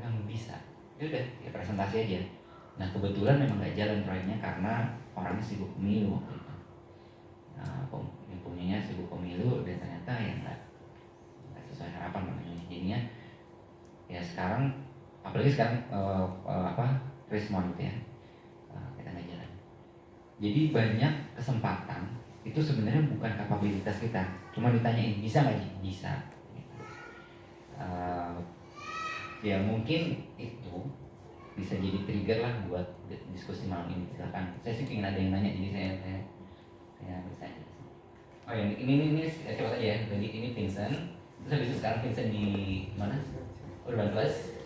Nggak bisa, itu udah ya presentasi aja. Nah kebetulan memang nggak jalan proyeknya karena orangnya sibuk pemilu waktu itu. Yang punyanya sibuk pemilu dan ternyata ya nggak sesuai harapan namanya. Jadinya ya sekarang, apalagi sekarang Krismon gitu ya, kita nggak jalan. Jadi banyak kesempatan itu sebenarnya bukan kapabilitas kita, cuma ditanyain bisa nggak sih, bisa. Ya mungkin itu bisa jadi trigger lah buat diskusi malam ini. Silakan. Saya sih ingin ada yang nanya, jadi saya bisa aja. Oh ya, ini coba saja ya. Jadi ini Vincent. Terus habis itu sekarang Vincent di mana? Urban Plus.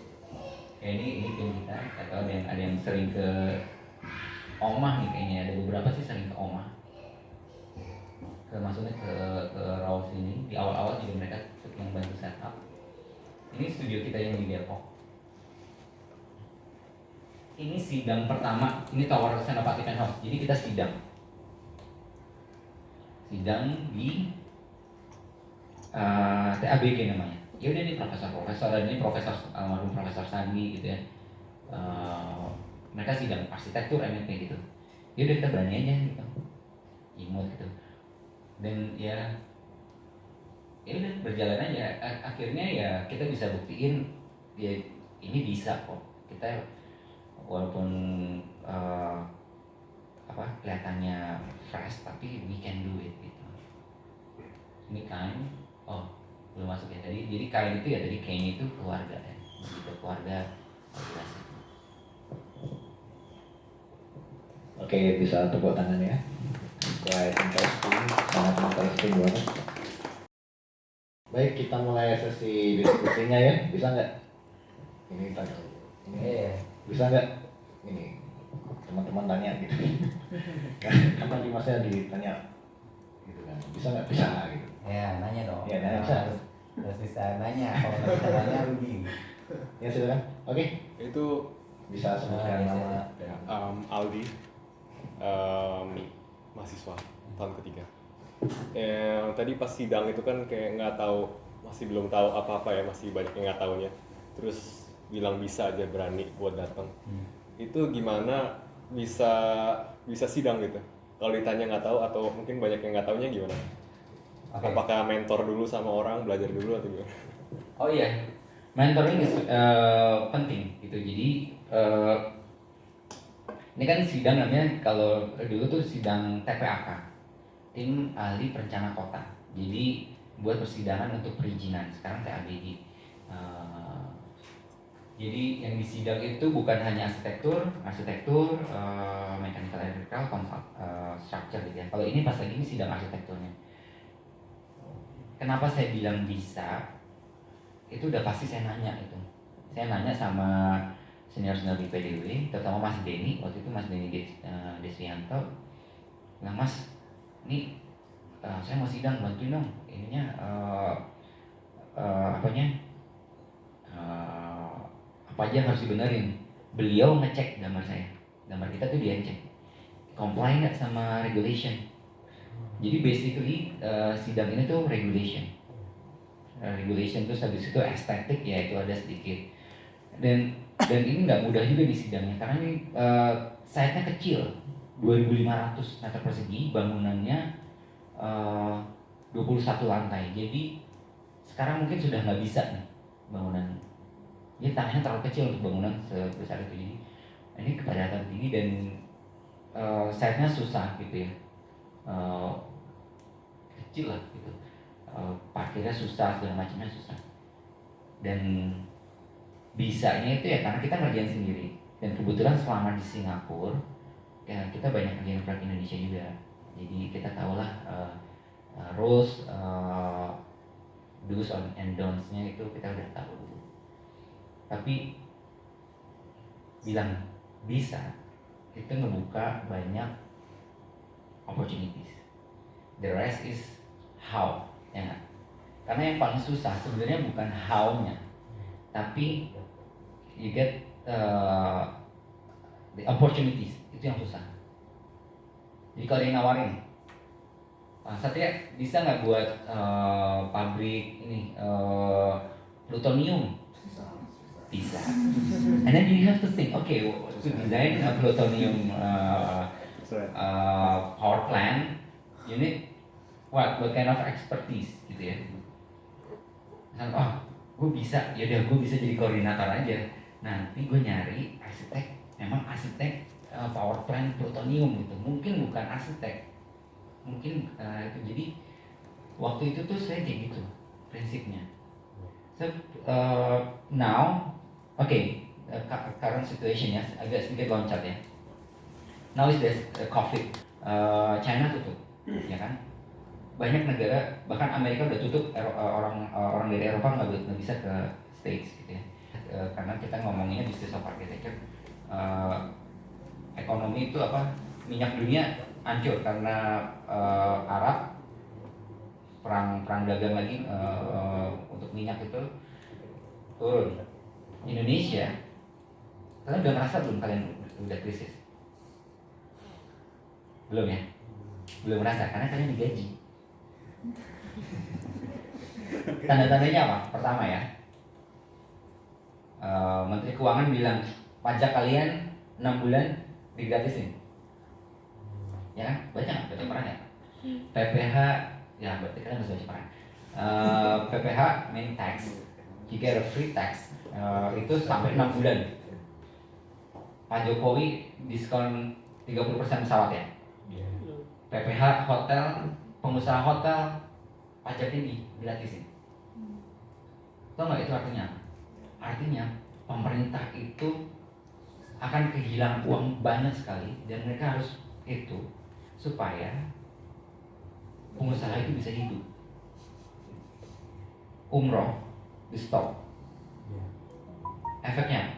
Ya ini tim kita. Atau ada yang sering ke Omah nih kayaknya. Ada beberapa sih sering ke Omah. Maksudnya ke Raw sini. Di awal-awal juga mereka yang bantu setup. Ini studio kita yang di Depok. Ini sidang pertama. Ini Tower Senopati Penthouse. Jadi kita sidang di TABG namanya. Ya udah, ini profesor dan ini almarhum Profesor Sandi gitu ya. Mereka sidang arsitektur MNP gitu. Ya udah, kita berani aja gitu, imut gitu. Dan ya udah berjalan aja. Akhirnya ya kita bisa buktiin ya ini bisa kok. Kita walaupun kelihatannya fresh tapi we can do it gitu. Ini kain, belum masuk ya tadi. Jadi kain itu ya tadi kain itu keluarga ya, begitu keluarga jelas. Oke, bisa tepuk tangan ya. Quite interesting, sangat interesting banget. Baik, kita mulai sesi diskusinya ya. Bisa nggak? Ini tanya. Bisa nggak? Ini teman-teman tanya gitu. Kan tadi masnya ditanya gitu kan. Bisa nggak? Bisa gitu. Ya, nanya dong. Ya, nanya bisa. Harus bisa nanya. Kalau nggak bisa nanya rugi. Ya silakan. Oke. Itu Bisa sebutkan nama. ya, Aldi, mahasiswa tahun ketiga. Tadi pas sidang itu kan kayak nggak tahu, masih belum tahu apa-apa ya, masih banyak yang nggak tahunya. Terus bilang bisa aja, berani buat datang. Itu gimana bisa sidang gitu? Kalau ditanya nggak tahu atau mungkin banyak yang nggak tahunya gimana? Okay. Apakah mentor dulu sama orang, belajar dulu atau gimana? Oh iya, mentoring penting gitu. Jadi ini kan sidang namanya, kalau dulu tuh sidang TPAK, tim ahli perencana kota. Jadi buat persidangan untuk perizinan. Sekarang TABG. Jadi yang disidang itu bukan hanya arsitektur, mechanical, electrical, structure gitu ya. Kalau ini pas lagi ini sidang arsitekturnya. Kenapa saya bilang bisa? Itu udah pasti saya nanya itu. Saya nanya sama senior-senior di PDW, terutama Mas Denny. Waktu itu Mas Denny Desrianto bilang, Mas, ini saya mau sidang, bantuin dong ininya apa aja yang harus dibenerin. Beliau ngecek gambar saya, gambar kita tuh dia cek comply nggak sama regulation. Jadi basically sidang ini tuh regulation terus habis itu estetik ya itu ada sedikit. Dan ini nggak mudah juga di sidangnya karena ini site-nya kecil, 2.500 meter persegi, bangunannya 21 lantai. Jadi sekarang mungkin sudah nggak bisa nih bangunan. Jadi tanahnya terlalu kecil untuk bangunan sebesar itu. Jadi ini kepadatan tinggi dan site-nya susah gitu ya. Kecil lah gitu. Parkirnya susah, segala macamnya susah. Dan bisanya itu ya karena kita ngerjain sendiri. Dan kebetulan selama di Singapura ya kita banyak ngerjain proyek Indonesia juga. Jadi kita tahulah rules, do's and don'ts-nya itu kita udah tahu. Tapi bilang bisa itu ngebuka banyak opportunities. The rest is how, ya kan? Karena yang paling susah sebenarnya bukan how-nya, tapi you get the opportunities itu yang susah. Jadi kalau yang nawarin, Satria bisa nggak buat pabrik ini plutonium? Bisa. And then you have to think, okay, to design a plutonium power plant, you need what kind of expertise gitu ya. Misalnya, oh, gue bisa, yaudah gue bisa jadi koordinator aja. Nanti gue nyari arsitek, memang arsitek power plant plutonium gitu. Mungkin bukan arsitek, mungkin itu. Jadi waktu itu tuh saya kayak gitu prinsipnya. So now, current situation ya, agak sedikit loncat ya. Now is this COVID, China tutup, ya kan? Banyak negara, bahkan Amerika udah tutup, orang dari Eropa nggak bisa ke States gitu ya. Karena kita ngomongnya business of architecture, ekonomi itu apa? Minyak dunia hancur karena Arab perang dagang lagi, untuk minyak itu turun. Indonesia, kalian udah ngerasa belum kalian udah krisis? Belum ya? Belum merasa karena kalian digaji. Tanda-tandanya apa? Pertama ya, Menteri Keuangan bilang pajak kalian 6 bulan digratisin. Ya kan? Baca peran ya? PPH, ya berarti kalian harus baca peran. PPH main tax, jika ada free tax, itu sampai 6 bulan. Pak Jokowi diskon 30% pesawat ya. PPH hotel, pengusaha hotel pajaknya digratisin. Tahu nggak itu artinya? Artinya pemerintah itu akan kehilangan uang banyak sekali dan mereka harus itu supaya pengusaha itu bisa hidup. Umroh di stop. Efeknya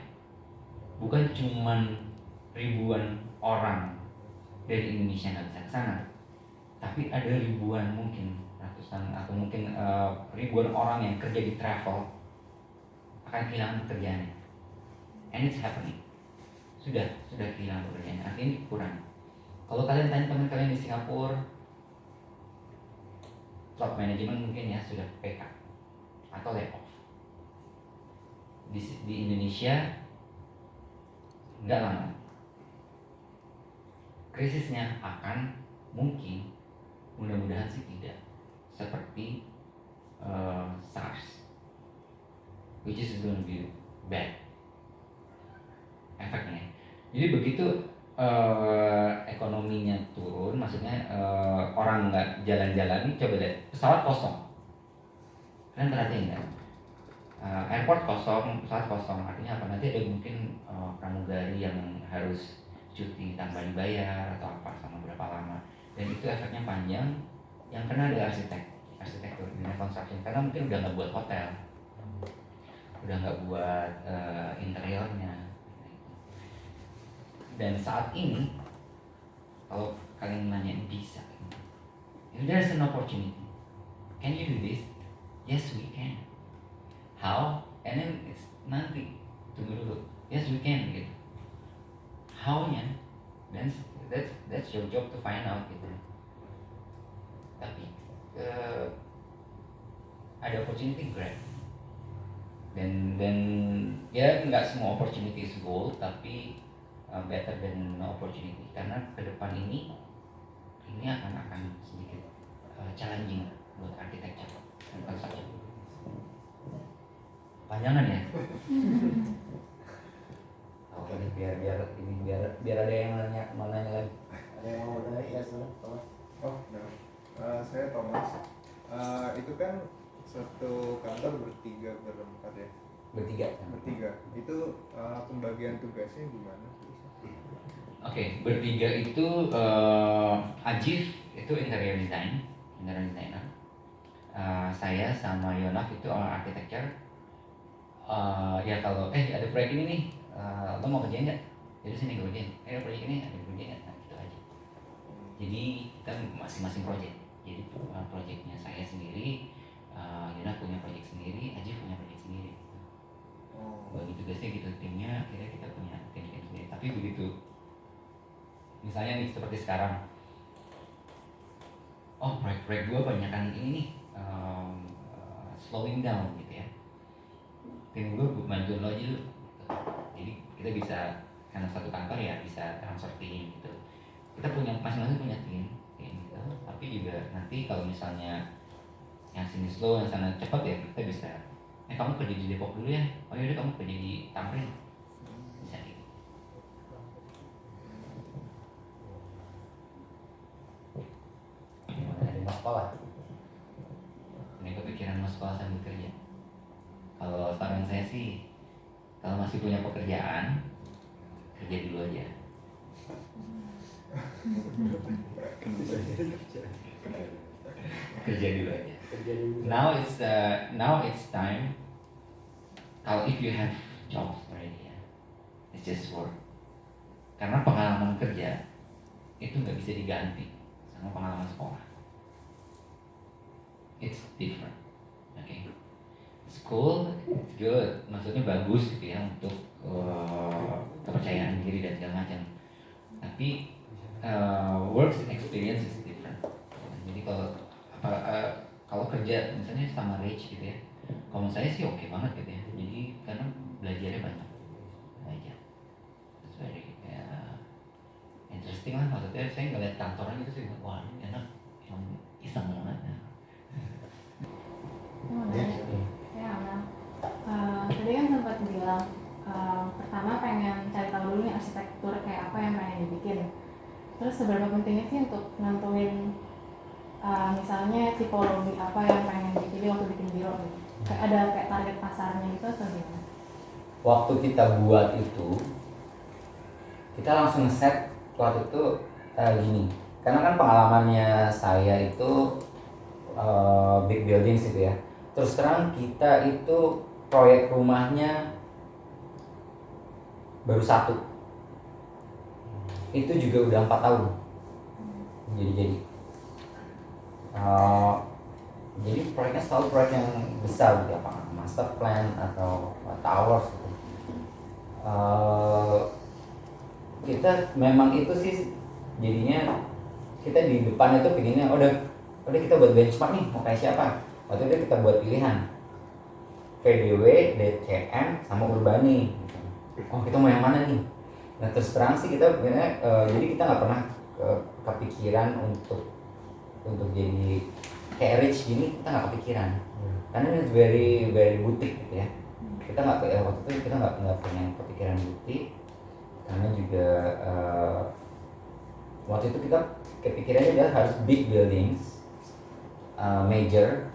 bukan cuman ribuan orang dari Indonesia nggak bisa ke sana, tapi ada ribuan, mungkin ratusan atau mungkin ribuan orang yang kerja di travel akan kehilangan pekerjaannya. And it's happening. Sudah kehilangan pekerjaannya. Artinya kurang. Kalau kalian tanya teman kalian di Singapura, top management mungkin ya sudah PK atau lay off. Di Indonesia nggak lama krisisnya akan mungkin, mudah-mudahan sih tidak seperti SARS, which is going to be bad efeknya. Jadi begitu ekonominya turun, maksudnya orang nggak jalan-jalan, coba lihat pesawat kosong, kalian perhatiin nggak? Airport kosong, pesawat kosong, artinya apa? Nanti ada mungkin pramugari yang harus cuti tanpa dibayar atau apa sama berapa lama, dan itu efeknya panjang. Yang kena ada arsitektur, dunia construction, karena mungkin udah nggak buat hotel, udah nggak buat interiornya. Dan saat ini kalau kalian nanya bisa, if there's an opportunity, can you do this? Yes, we can. How? And then it's nanti tunggu dulu. Yes, we can gitu. How-nya, then that's your job to find out gitu. Tapi ada opportunity, grab. Dan ya nggak semua opportunity is gold, tapi better than no opportunity. Karena ke depan ini akan sedikit challenging buat architecture dan construction. Panjangan ya. Oke, biar ada yang mau nanya lagi. Ada yang mau nanya? Ya, Thomas. Oh, no. Saya Thomas. Itu kan satu kantor berempat ya? Bertiga. Itu pembagian tugasnya gimana? Oke, bertiga itu Ajif itu interior designer. Saya sama Yonaf itu architecture. Ya kalau ada proyek ini nih, lo mau kerjain nggak? Jadi sini gue kerjain. Proyek ini ada kerjain nggak? Nah, gitu aja. Jadi kita masing-masing proyek. Jadi proyeknya saya sendiri, Yonaf punya proyek sendiri, Ajif punya proyek sendiri. Bagi tugasnya gitu, timnya akhirnya kita punya tim sendiri. Tapi begitu misalnya nih seperti sekarang, oh proyek-proyek gue banyakan ini nih, slowing down gitu ya, tim gue bantuin lo aja lu gitu. Jadi kita bisa, karena satu kantor ya bisa transfer tim gitu, kita punya masing-masing punya tim gitu. Tapi juga nanti kalau misalnya yang sini slow, yang sana cepat ya, kita bisa kamu kerja di Depok dulu ya, oh yaudah kamu kerja di Tamrin, bisa gitu. Ada mau sekolah. Ini kepikiran mau sekolah sambil kerja. Kalau saran saya sih, kalau masih punya pekerjaan, kerja dulu aja. Kerja dulu aja. Now it's time. Kalau if you have jobs already ya, it's just work. Karena pengalaman kerja itu nggak bisa diganti sama pengalaman sekolah. It's different, okay. School it's good, maksudnya bagus gitu ya untuk kepercayaan diri dan segala macam. Tapi work experience is different. Jadi kalau kerja misalnya sama Rich gitu ya, kalau saya sih oke banget gitu ya. Jadi karena belajarnya banyak, belajar. It's very interesting lah, maksudnya saya ngeliat kantoran itu sih, wah ini enak, yang iseng banget. Ya, tadi kan sempat bilang pertama pengen cari tahu dulu nih arsitektur kayak apa yang pengen dibikin. Terus seberapa pentingnya sih untuk nentuin misalnya tipologi apa yang pengen dipilih waktu bikin biro gitu. Kayak ada kayak target pasarnya itu atau gimana? Waktu kita buat itu, kita langsung set waktu itu gini. Karena kan pengalamannya saya itu big buildings gitu ya. Terus terang kita itu proyek rumahnya baru 1. Itu juga udah 4 tahun. Jadi proyeknya selalu proyek yang besar gitu, apa master plan atau towers gitu. Kita memang itu sih jadinya kita di depan itu pinginnya udah kita buat benchmark nih mau kayak siapa. Waktu itu kita buat pilihan PDW, DCM, sama Urbani. Oh kita mau yang mana nih? Nah terus terang sih kita jadi kita nggak pernah kepikiran untuk jadi kayak Rich gini, kita nggak kepikiran. Karena ini very very butik gitu ya. Kita nggak waktu itu kita nggak punya kepikiran butik. Karena juga waktu itu kita kepikirannya adalah harus big buildings, major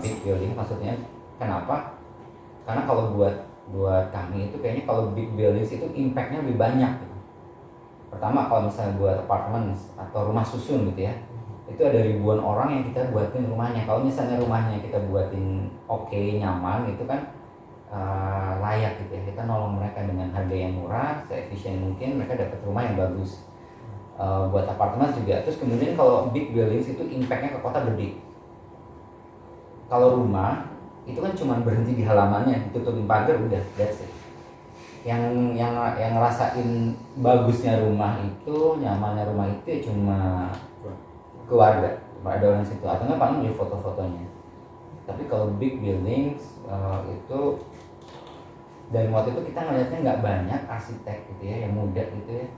big building. Maksudnya kenapa? Karena kalau buat kami itu kayaknya kalau big buildings itu impactnya lebih banyak gitu. Pertama kalau misalnya buat apartemen atau rumah susun gitu ya, itu ada ribuan orang yang kita buatin rumahnya. Kalau misalnya rumahnya kita buatin oke, nyaman gitu kan, layak gitu ya, kita nolong mereka dengan harga yang murah, seefisien mungkin, mereka dapat rumah yang bagus. Buat apartemen juga. Terus kemudian kalau big buildings itu impactnya ke kota gede. Kalau rumah itu kan cuma berhenti di halamannya, ditutupin pagar udah, that's it. Yang ngerasain bagusnya rumah itu, nyamannya rumah itu ya cuma keluarga, ada orang situ, atau nggak paling di foto-fotonya. Tapi kalau big buildings itu, dan waktu itu kita ngeliatnya nggak banyak arsitek gitu ya, yang muda gitu ya,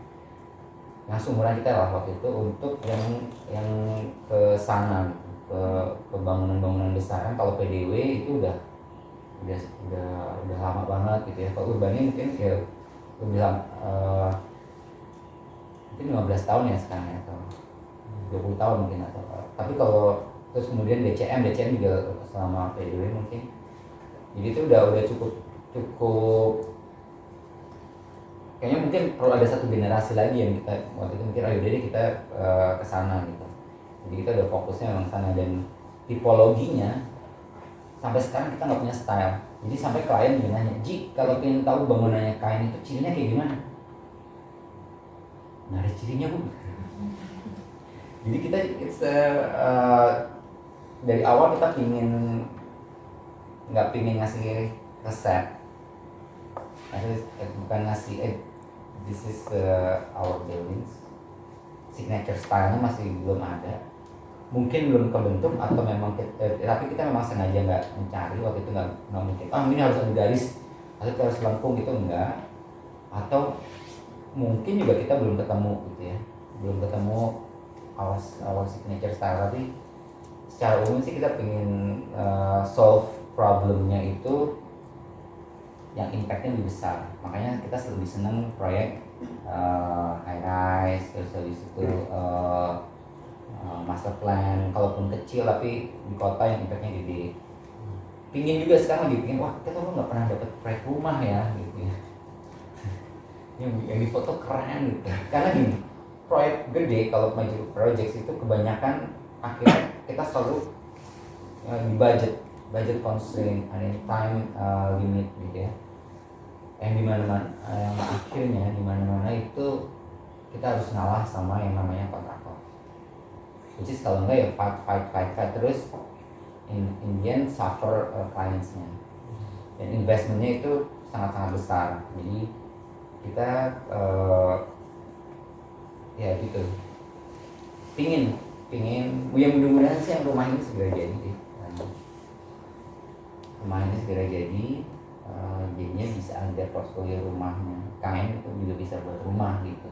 yang seumuran kita lah waktu itu untuk yang ke sana gitu. Ke bangunan-bangunan besar kan. Kalau PDW itu udah lama banget gitu ya. Kalau Urbani mungkin ya lebih lama, mungkin 15 tahun ya sekarang ya, atau 20 tahun mungkin, atau tapi kalau terus kemudian DCM juga selama PDW mungkin. Jadi itu udah cukup kayaknya mungkin perlu ada satu generasi lagi yang kita waktu itu mikir ayo deh kita ke sana gitu. Jadi kita udah fokusnya memang sana, dan tipologinya sampai sekarang kita nggak punya style. Jadi sampai klien juga nanya, Ji kalau pengen tahu bangunannya kain itu cirinya kayak gimana? Nah ada cirinya Bu. Jadi kita dari awal kita nggak pingin ngasih resep, bukan ngasih this is our buildings, signature style-nya masih belum ada, mungkin belum kebentuk atau memang tapi kita memang sengaja nggak mencari waktu itu, nggak mungkin ini harus ada garis atau kita harus lengkung gitu, enggak. Atau mungkin juga kita belum ketemu gitu ya, belum ketemu our signature style. Tapi secara umum sih kita pengen solve problemnya itu yang impactnya lebih besar, makanya kita lebih senang proyek high rise, terus habis itu master plan, kalaupun kecil tapi di kota yang impactnya gede. Pingin juga sekarang lagi pingin, wah kita tuh nggak pernah dapet proyek rumah ya gitu ya, yang di foto keren gitu. Karena gini, proyek gede kalau major projects itu kebanyakan akhirnya kita selalu di budget constraint, ada time limit gitu ya. Yang dimana-mana, yang akhirnya dimana-mana itu kita harus ngalah sama yang namanya kontraktor. Which is kalau enggak ya fight terus in the end suffer clients-nya. Dan investmentnya itu sangat-sangat besar. Jadi kita ya gitu. Pingin ya mudah-mudahan sih yang rumah ini segera jadi deh. Rumah ini segera jadi. Jadinya bisa ada portfolio rumahnya. Kayaknya itu juga bisa buat rumah gitu.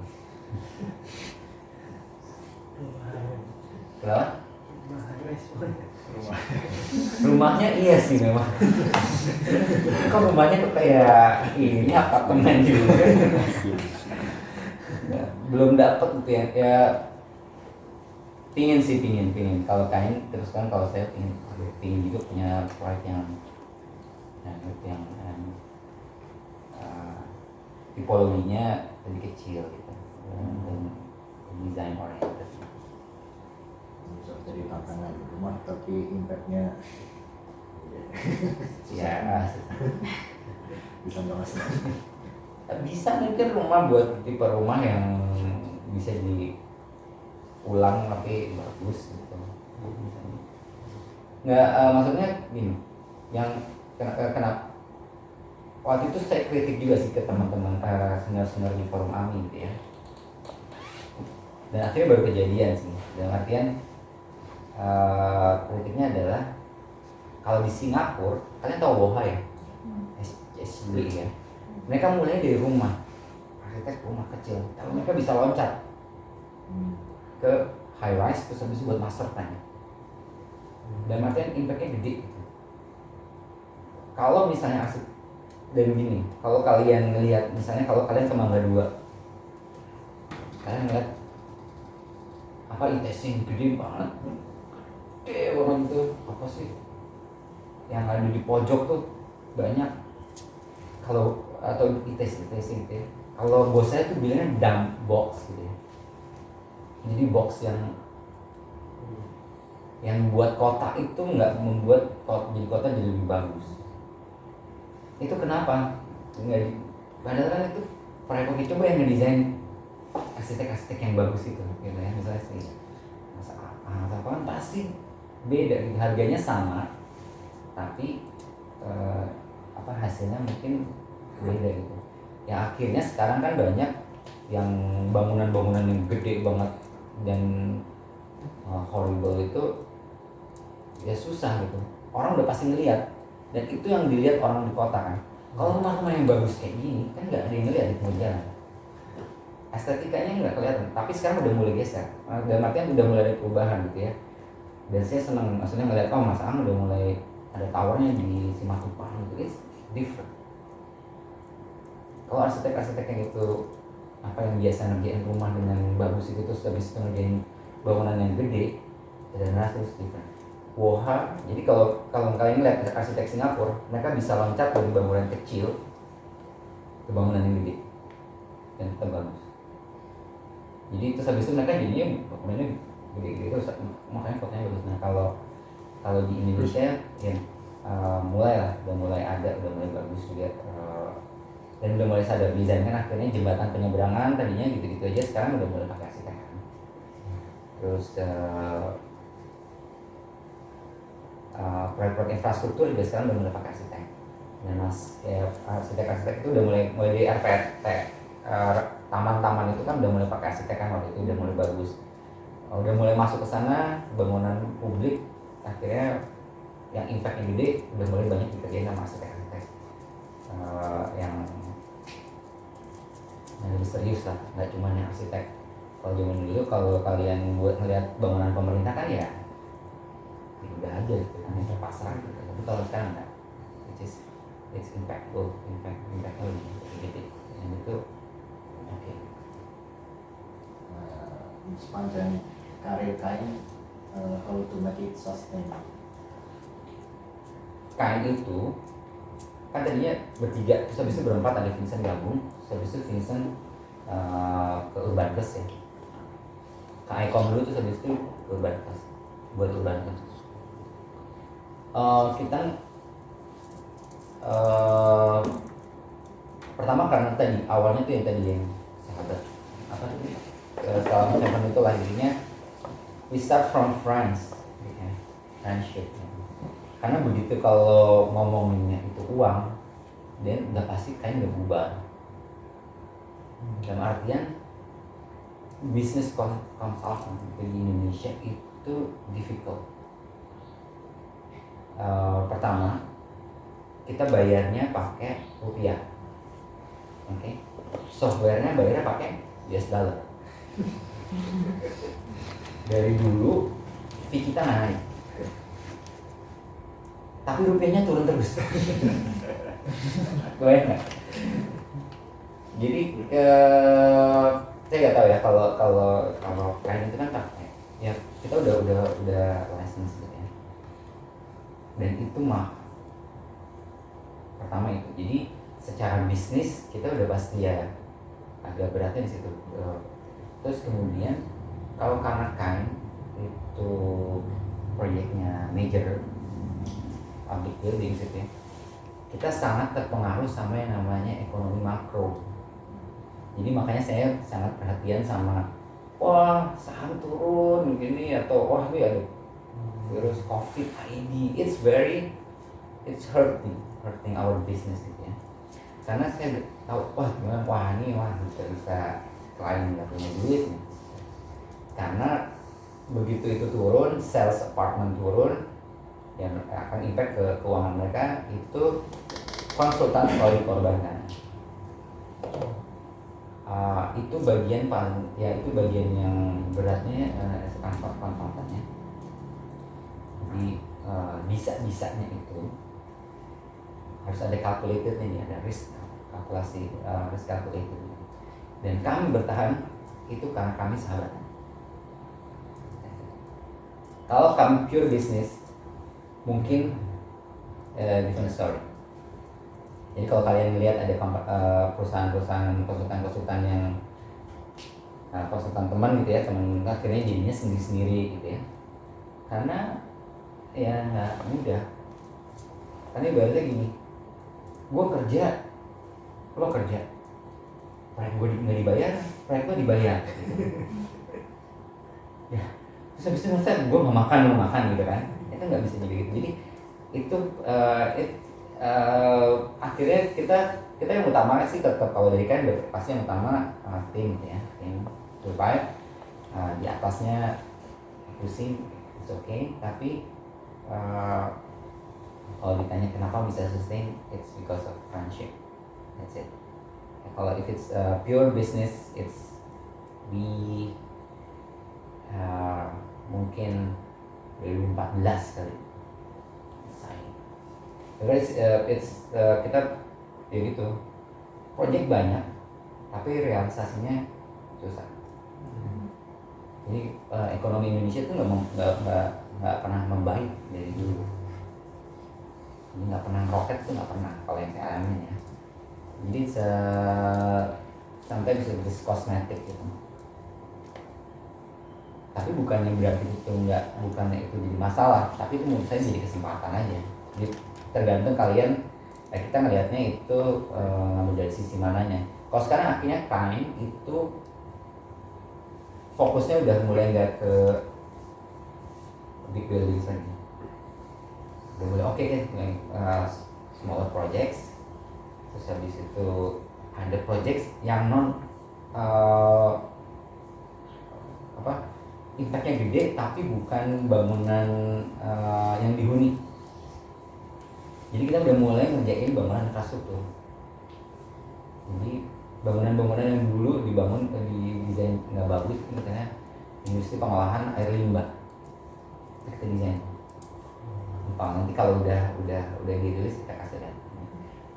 Kenapa? Rumahnya iya sih memang. Kok rumahnya tuh kayak ini apartemen juga. Belum dapet gitu ya. Pingin kalau kain terus kan, kalau saya pingin juga punya proyek yang tipologinya lebih kecil gitu, dan design oriented. Bisa jadi tantangan rumah tapi impactnya Ya bisa nggak mas? bisa mungkin rumah buat tipe rumah yang bisa diulang tapi bagus gitu. Nggak maksudnya gini, yang kenapa waktu itu saya kritik juga sih ke teman-teman senior di forum AMI gitu ya, dan akhirnya baru kejadian sih. Dalam artian kritiknya adalah kalau di Singapura, kalian tahu Boha ya, SW ya, mereka mulai dari rumah, arsitek rumah kecil, tapi mereka bisa loncat ke high rise terus habis buat master plan. Dan artian impactnya gede gitu. Kalau misalnya dan gini, kalau kalian ngelihat, misalnya kalau kalian ke Mangga 2, kalian ngeliat apa ITC yang gede banget, itu apa sih yang ada di pojok tuh banyak. Kalau atau ITC gitu ya. Kalau bos saya tuh bilangnya dump box gitu ya. Jadi box yang buat kota itu nggak membuat kota jadi lebih bagus. Itu kenapa? Padahal kan itu proyek coba yang ngedesain arsitek yang bagus itu gitu ya, misalnya sih masa apa kan pasti beda gitu. Harganya sama tapi hasilnya mungkin beda gitu ya. Akhirnya sekarang kan banyak yang bangunan yang gede banget dan horrible itu ya susah gitu, orang udah pasti ngelihat. Dan itu yang dilihat orang di kota kan. Kalau rumah-rumah yang bagus kayak gini kan nggak ada yang ngelihat di pinggir jalan, estetikanya nggak kelihatan. Tapi sekarang udah mulai geser, dalam artian udah mulai ada perubahan gitu ya. Dan saya senang maksudnya ngelihat Mas Ang udah mulai ada towernya di Simatupang gitu. It's different. Kalau arsitek yang itu yang biasa ngerjain rumah dengan bagus itu terus habis itu ngerjain bangunan yang gede, dan terus different. Woha, jadi kalau kalian lihat arsitek Singapura, mereka bisa loncat dari bangunan kecil ke bangunan yang gede dan tetap bagus. Jadi terus habis itu mereka jadinya bangunannya gede-gede terus, makanya fotonya bagus. Nah kalau di Indonesia ya udah mulai bagus juga, dan udah mulai sadar desain kan. Akhirnya jembatan penyeberangan tadinya gitu-gitu aja, sekarang udah mulai pakai arsitek. Terus proyek-proyek infrastruktur juga sekarang udah mulai pakai arsitek. Dan arsitek itu udah mulai di RPT taman-taman itu kan udah mulai pakai arsitek kan waktu itu, udah mulai bagus. Udah mulai masuk ke sana bangunan publik, akhirnya yang impactnya gede udah mulai banyak dikerjain sama arsitek-arsitek yang lebih serius lah, nggak cuma yang arsitek. Kalau zaman dulu kalau kalian buat ngeliat bangunan pemerintah kan ya udah aja gitu kan, yang pasrah gitu. Tapi kalau sekarang enggak, it's impactful, impactnya lebih gede. Yang itu oke. Sepanjang karir Kain, how to make it sustainable? Kain itu kan tadinya bertiga, terus habis itu berempat, ada Vincent gabung, terus habis itu Vincent ke Urbanus ya, ke Icon dulu, terus habis itu ke Urbanus, buat Urbanus. Kita pertama karena tadi awalnya tuh yang tadi yang sahabat apa tuh salah satu itu lahirnya we start from friends, friendship. Karena begitu kalau ngomonginnya itu uang, dan udah pasti kain udah bubar. Dalam artian business consultant di Indonesia itu difficult. Pertama, kita bayarnya pakai rupiah, oke? Softwarenya bayarnya pakai US dollar. Dari dulu fee kita naik, tapi rupiahnya turun terus. Kebayang nggak? Jadi saya nggak tahu ya kalau kain itu kan pakai, ya kita udah license gitu ya, dan itu mah pertama itu. Jadi secara bisnis kita udah pasti ya agak beratnya di situ. Terus kemudian kalau karena kain itu proyeknya major public building gitu ya, kita sangat terpengaruh sama yang namanya ekonomi makro. Jadi makanya saya sangat perhatian sama wah saham turun gini, atau wah ini ada virus COVID ID, it's hurting our business gitu ya. Karena saya tahu wah ini bisa klien nggak punya duit nih. Karena begitu itu turun, sales apartment turun, yang akan impact ke keuangan mereka, itu konsultan selalu dikorbankan. Itu bagian paling, ya itu bagian yang beratnya konsultannya. Jadi bisa-bisanya itu harus ada calculated nih, ada risk kalkulasi, risk calculated. Dan kami bertahan itu karena kami sahabat. Kalau kami pure business, mungkin different story. Jadi kalau kalian melihat ada perusahaan-perusahaan konsultan yang konsultan teman gitu ya, teman akhirnya jadinya sendiri-sendiri gitu ya. Karena ya nggak mudah. Karena ibaratnya gini, gue kerja, lo kerja, proyek gue nggak dibayar, proyek gue dibayar. Gitu. Ya, terus habis itu masa gue nggak makan, lo makan gitu kan? Itu nggak bisa jadi gitu. Jadi itu akhirnya kita yang utama sih tetap, kalau dari kan pasti yang utama tim ya, tim survive. Di atasnya pusing, it's okay. Tapi kalau ditanya kenapa bisa sustain, it's because of friendship. That's it. Kalau if it's pure business, it's we mungkin 2014 kali. Terus kita ya gitu, project banyak tapi realisasinya susah. Jadi ekonomi Indonesia itu nggak pernah membaik dari dulu. Jadi nggak pernah roket tuh, nggak pernah kalau yang saya alamin ya. Jadi sampai bisa kosmetik gitu. Tapi bukannya berarti itu bukannya itu jadi masalah, tapi itu menurut saya jadi kesempatan aja. Jadi tergantung kalian, kita ngelihatnya itu ngambil dari sisi mananya. Kalau sekarang akhirnya kain itu fokusnya udah mulai nggak ke big buildings lagi. Udah mulai oke kan, smaller projects. Terus habis itu ada projects yang non uh, impactnya gede tapi bukan bangunan yang dihuni. Jadi kita udah mulai ngerjain bangunan infrastruktur. Jadi bangunan-bangunan yang dulu dibangun di desain nggak bagus, misalnya industri pengolahan air limbah, kita desain. Nanti kalau udah dirilis kita kasih lihat.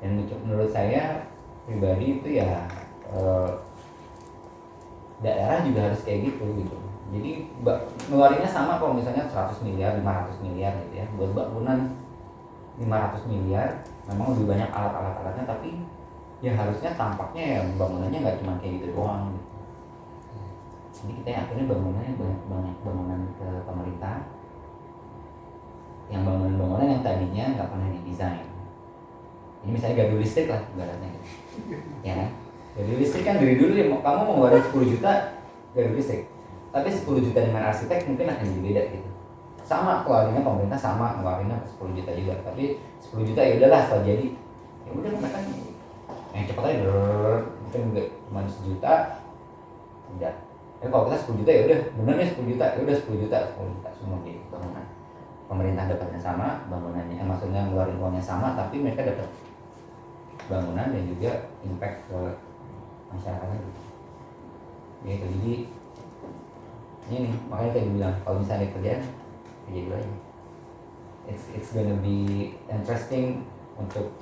Dan menurut saya pribadi itu ya daerah juga harus kayak gitu. Jadi ngeluarinnya sama kalau misalnya 100 miliar, 500 miliar gitu ya. Buat bangunan 500 miliar memang lebih banyak alatnya, tapi ya harusnya tampaknya ya bangunannya nggak cuma kayak gitu doang gitu. Jadi kita yakinnya bangunannya banyak bangunan ke pemerintah, yang bangunan-bangunan yang tadinya nggak pernah didesain. Ini misalnya gardu listrik lah ibaratnya gitu. Ya kan? Gardu listrik kan dari dulu ya, kamu mau ngeluarin 10 juta gardu listrik, tapi 10 juta dengan arsitek mungkin akan jadi beda gitu. Sama keluarinnya pemerintah sama ngeluarinnya 10 juta juga, tapi 10 juta ya udahlah asal jadi. Ya udah mereka yang cepat aja mungkin enggak cuma 1 juta. Tidak. Ya kalau kita 10 juta ya udah, benernya 10 juta, ya udah 10 juta semua di bangunan. Pemerintah dapatnya sama, bangunannya maksudnya ngeluarin uangnya sama, tapi mereka dapat bangunan dan juga impact ke masyarakatnya gitu. Gitu. Jadi ini makanya tadi bilang kalau misalnya kerjaan kerja dulu aja. It's gonna be interesting untuk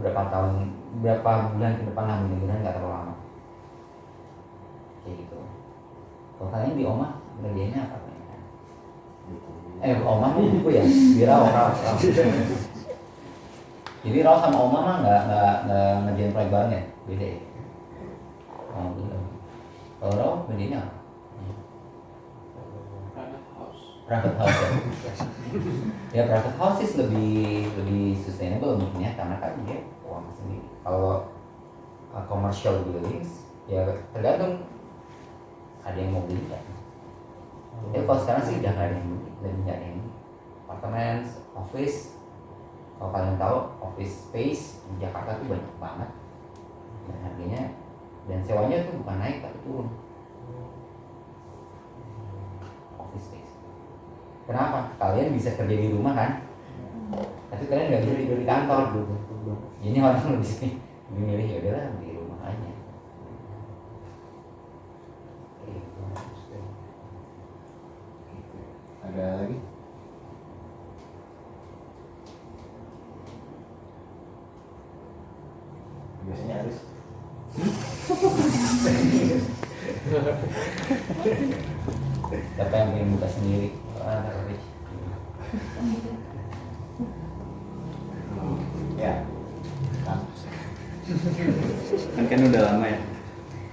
berapa bulan ke depan lah, mudah-mudahan nggak terlalu lama. Kayak gitu. Kalau kalian di Oma kerjanya apa? Oma mah buku ya, di Rao. Jadi Rao sama Oma mah nggak ngerjain proyek bareng ya, beda ya. Oh belum. Kalau Rao kerjanya apa? Private house ya. Ya private house is lebih sustainable mungkin ya, karena kan dia uang sendiri. Kalau commercial buildings ya tergantung ada yang mau beli kan. Ya kalau sekarang sih udah nggak ada yang beli, lebih nggak ada yang beli. Apartemen, office, kalau kalian tahu office space di Jakarta tuh banyak banget dan harganya dan sewanya tuh bukan naik tapi turun. Office space. Kenapa? Kalian bisa kerja di rumah kan? Tapi kalian nggak bisa tidur di kantor. Jadi orang lebih milih ya udahlah di rumah aja. Ada lagi? Biasanya Aris. Siapa yang ingin buka sendiri? Ya. Kan udah lama ya.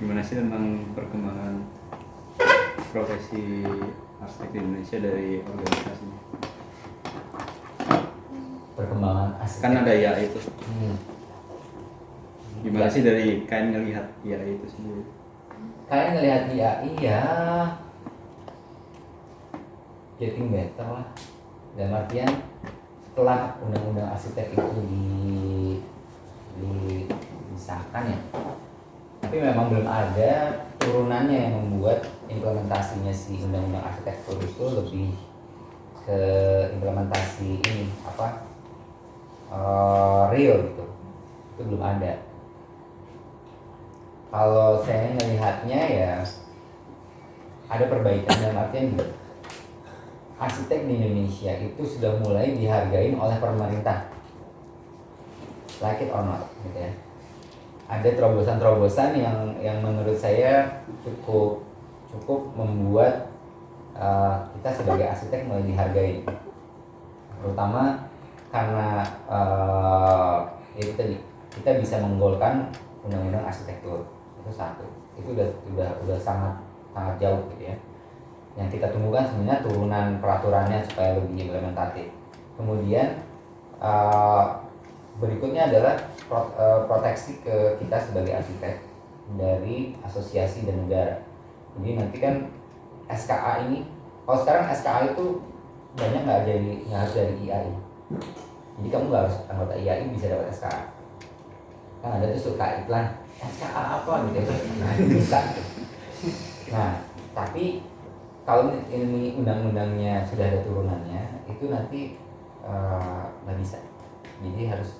Gimana sih tentang perkembangan profesi arsitek di Indonesia dari organisasinya? Perkembangan arsitek. Kan ada IAI itu. Gimana sih dari kalian ngelihat IAI itu sendiri? Kalian ngelihat IAI ya getting better lah. Dalam artian setelah undang-undang arsitek itu disahkan ya, tapi memang belum ada turunannya yang membuat implementasinya si undang-undang arsitektur itu lebih ke implementasi ini real gitu. Itu belum ada. Kalau saya melihatnya ya ada perbaikan dalam artian gitu. Arsitek di Indonesia itu sudah mulai dihargain oleh pemerintah, like it or not, gitu ya. Ada terobosan-terobosan yang menurut saya cukup membuat kita sebagai arsitek mulai dihargai, terutama karena itu tadi kita bisa menggolkan undang-undang arsitektur itu satu, itu udah sangat jauh gitu ya. Yang kita tunggu kan sebenarnya turunan peraturannya supaya lebih implementatif. Kemudian berikutnya adalah proteksi ke kita sebagai arsitek dari asosiasi dan negara. Jadi nanti kan SKA ini, kalau sekarang SKA itu banyak nggak harus dari IAI. Jadi kamu nggak harus anggota IAI bisa dapat SKA. kan ada tuh suka iklan SKA apa gitu ya, nah itu bisa gitu. Nah tapi kalau ini undang-undangnya sudah ada turunannya itu nanti nggak bisa, jadi harus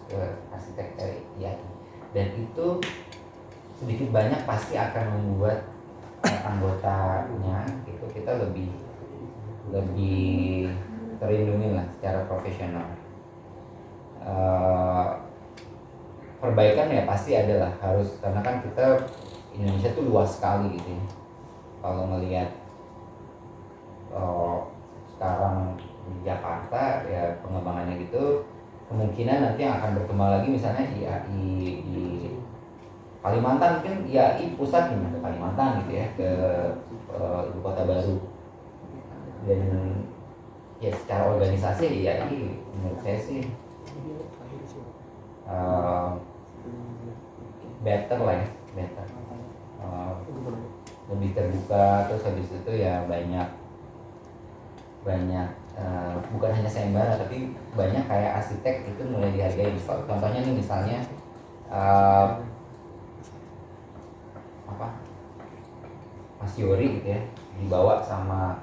arsitek IAI, dan itu sedikit banyak pasti akan membuat anggotanya itu kita lebih terlindungi lah secara profesional. Perbaikan ya pasti ada lah, harus, karena kan kita Indonesia tuh luas sekali gitu ya. Kalau melihat sekarang di Jakarta ya pengembangannya gitu, kemungkinan nanti yang akan berkembang lagi misalnya IAI di Kalimantan, mungkin IAI pusat nih ke Kalimantan gitu ya, ke ibu kota baru, dan ya secara organisasi IAI menurut saya sih better lah ya, better, lebih terbuka, terus habis itu ya banyak bukan hanya sayembara tapi banyak kayak arsitek itu mulai dihargai. Contohnya nih misalnya Mas Yori gitu ya, dibawa sama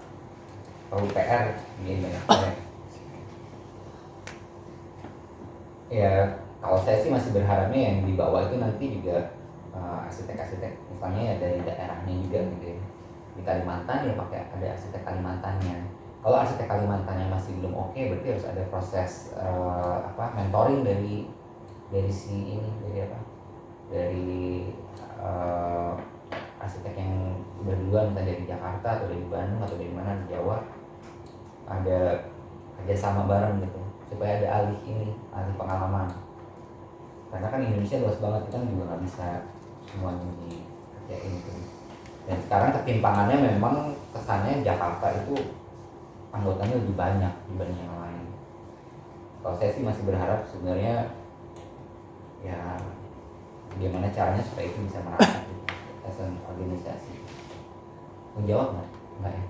PUPR di Indonesia. Ya kalau saya sih masih berharapnya yang dibawa itu nanti juga arsitek-arsitek misalnya ya dari daerahnya juga gitu ya. Di Kalimantan ya pakai ada arsitek Kalimantannya. Kalau arsitek Kalimantannya masih belum oke, berarti harus ada proses mentoring dari si ini, dari arsitek yang udah duluan, entah dari Jakarta atau dari Bandung atau dari mana di Jawa, ada kerjasama bareng gitu supaya ada alih pengalaman, karena kan Indonesia luas banget, kita juga nggak bisa semuanya dikerjain gitu. Dan sekarang ketimpangannya memang kesannya Jakarta itu anggotanya lebih banyak dibanding yang lain. Kalau saya sih masih berharap sebenarnya ya bagaimana caranya supaya itu bisa merata gitu, as an organisasi. Menjawab nggak? Enggak ya?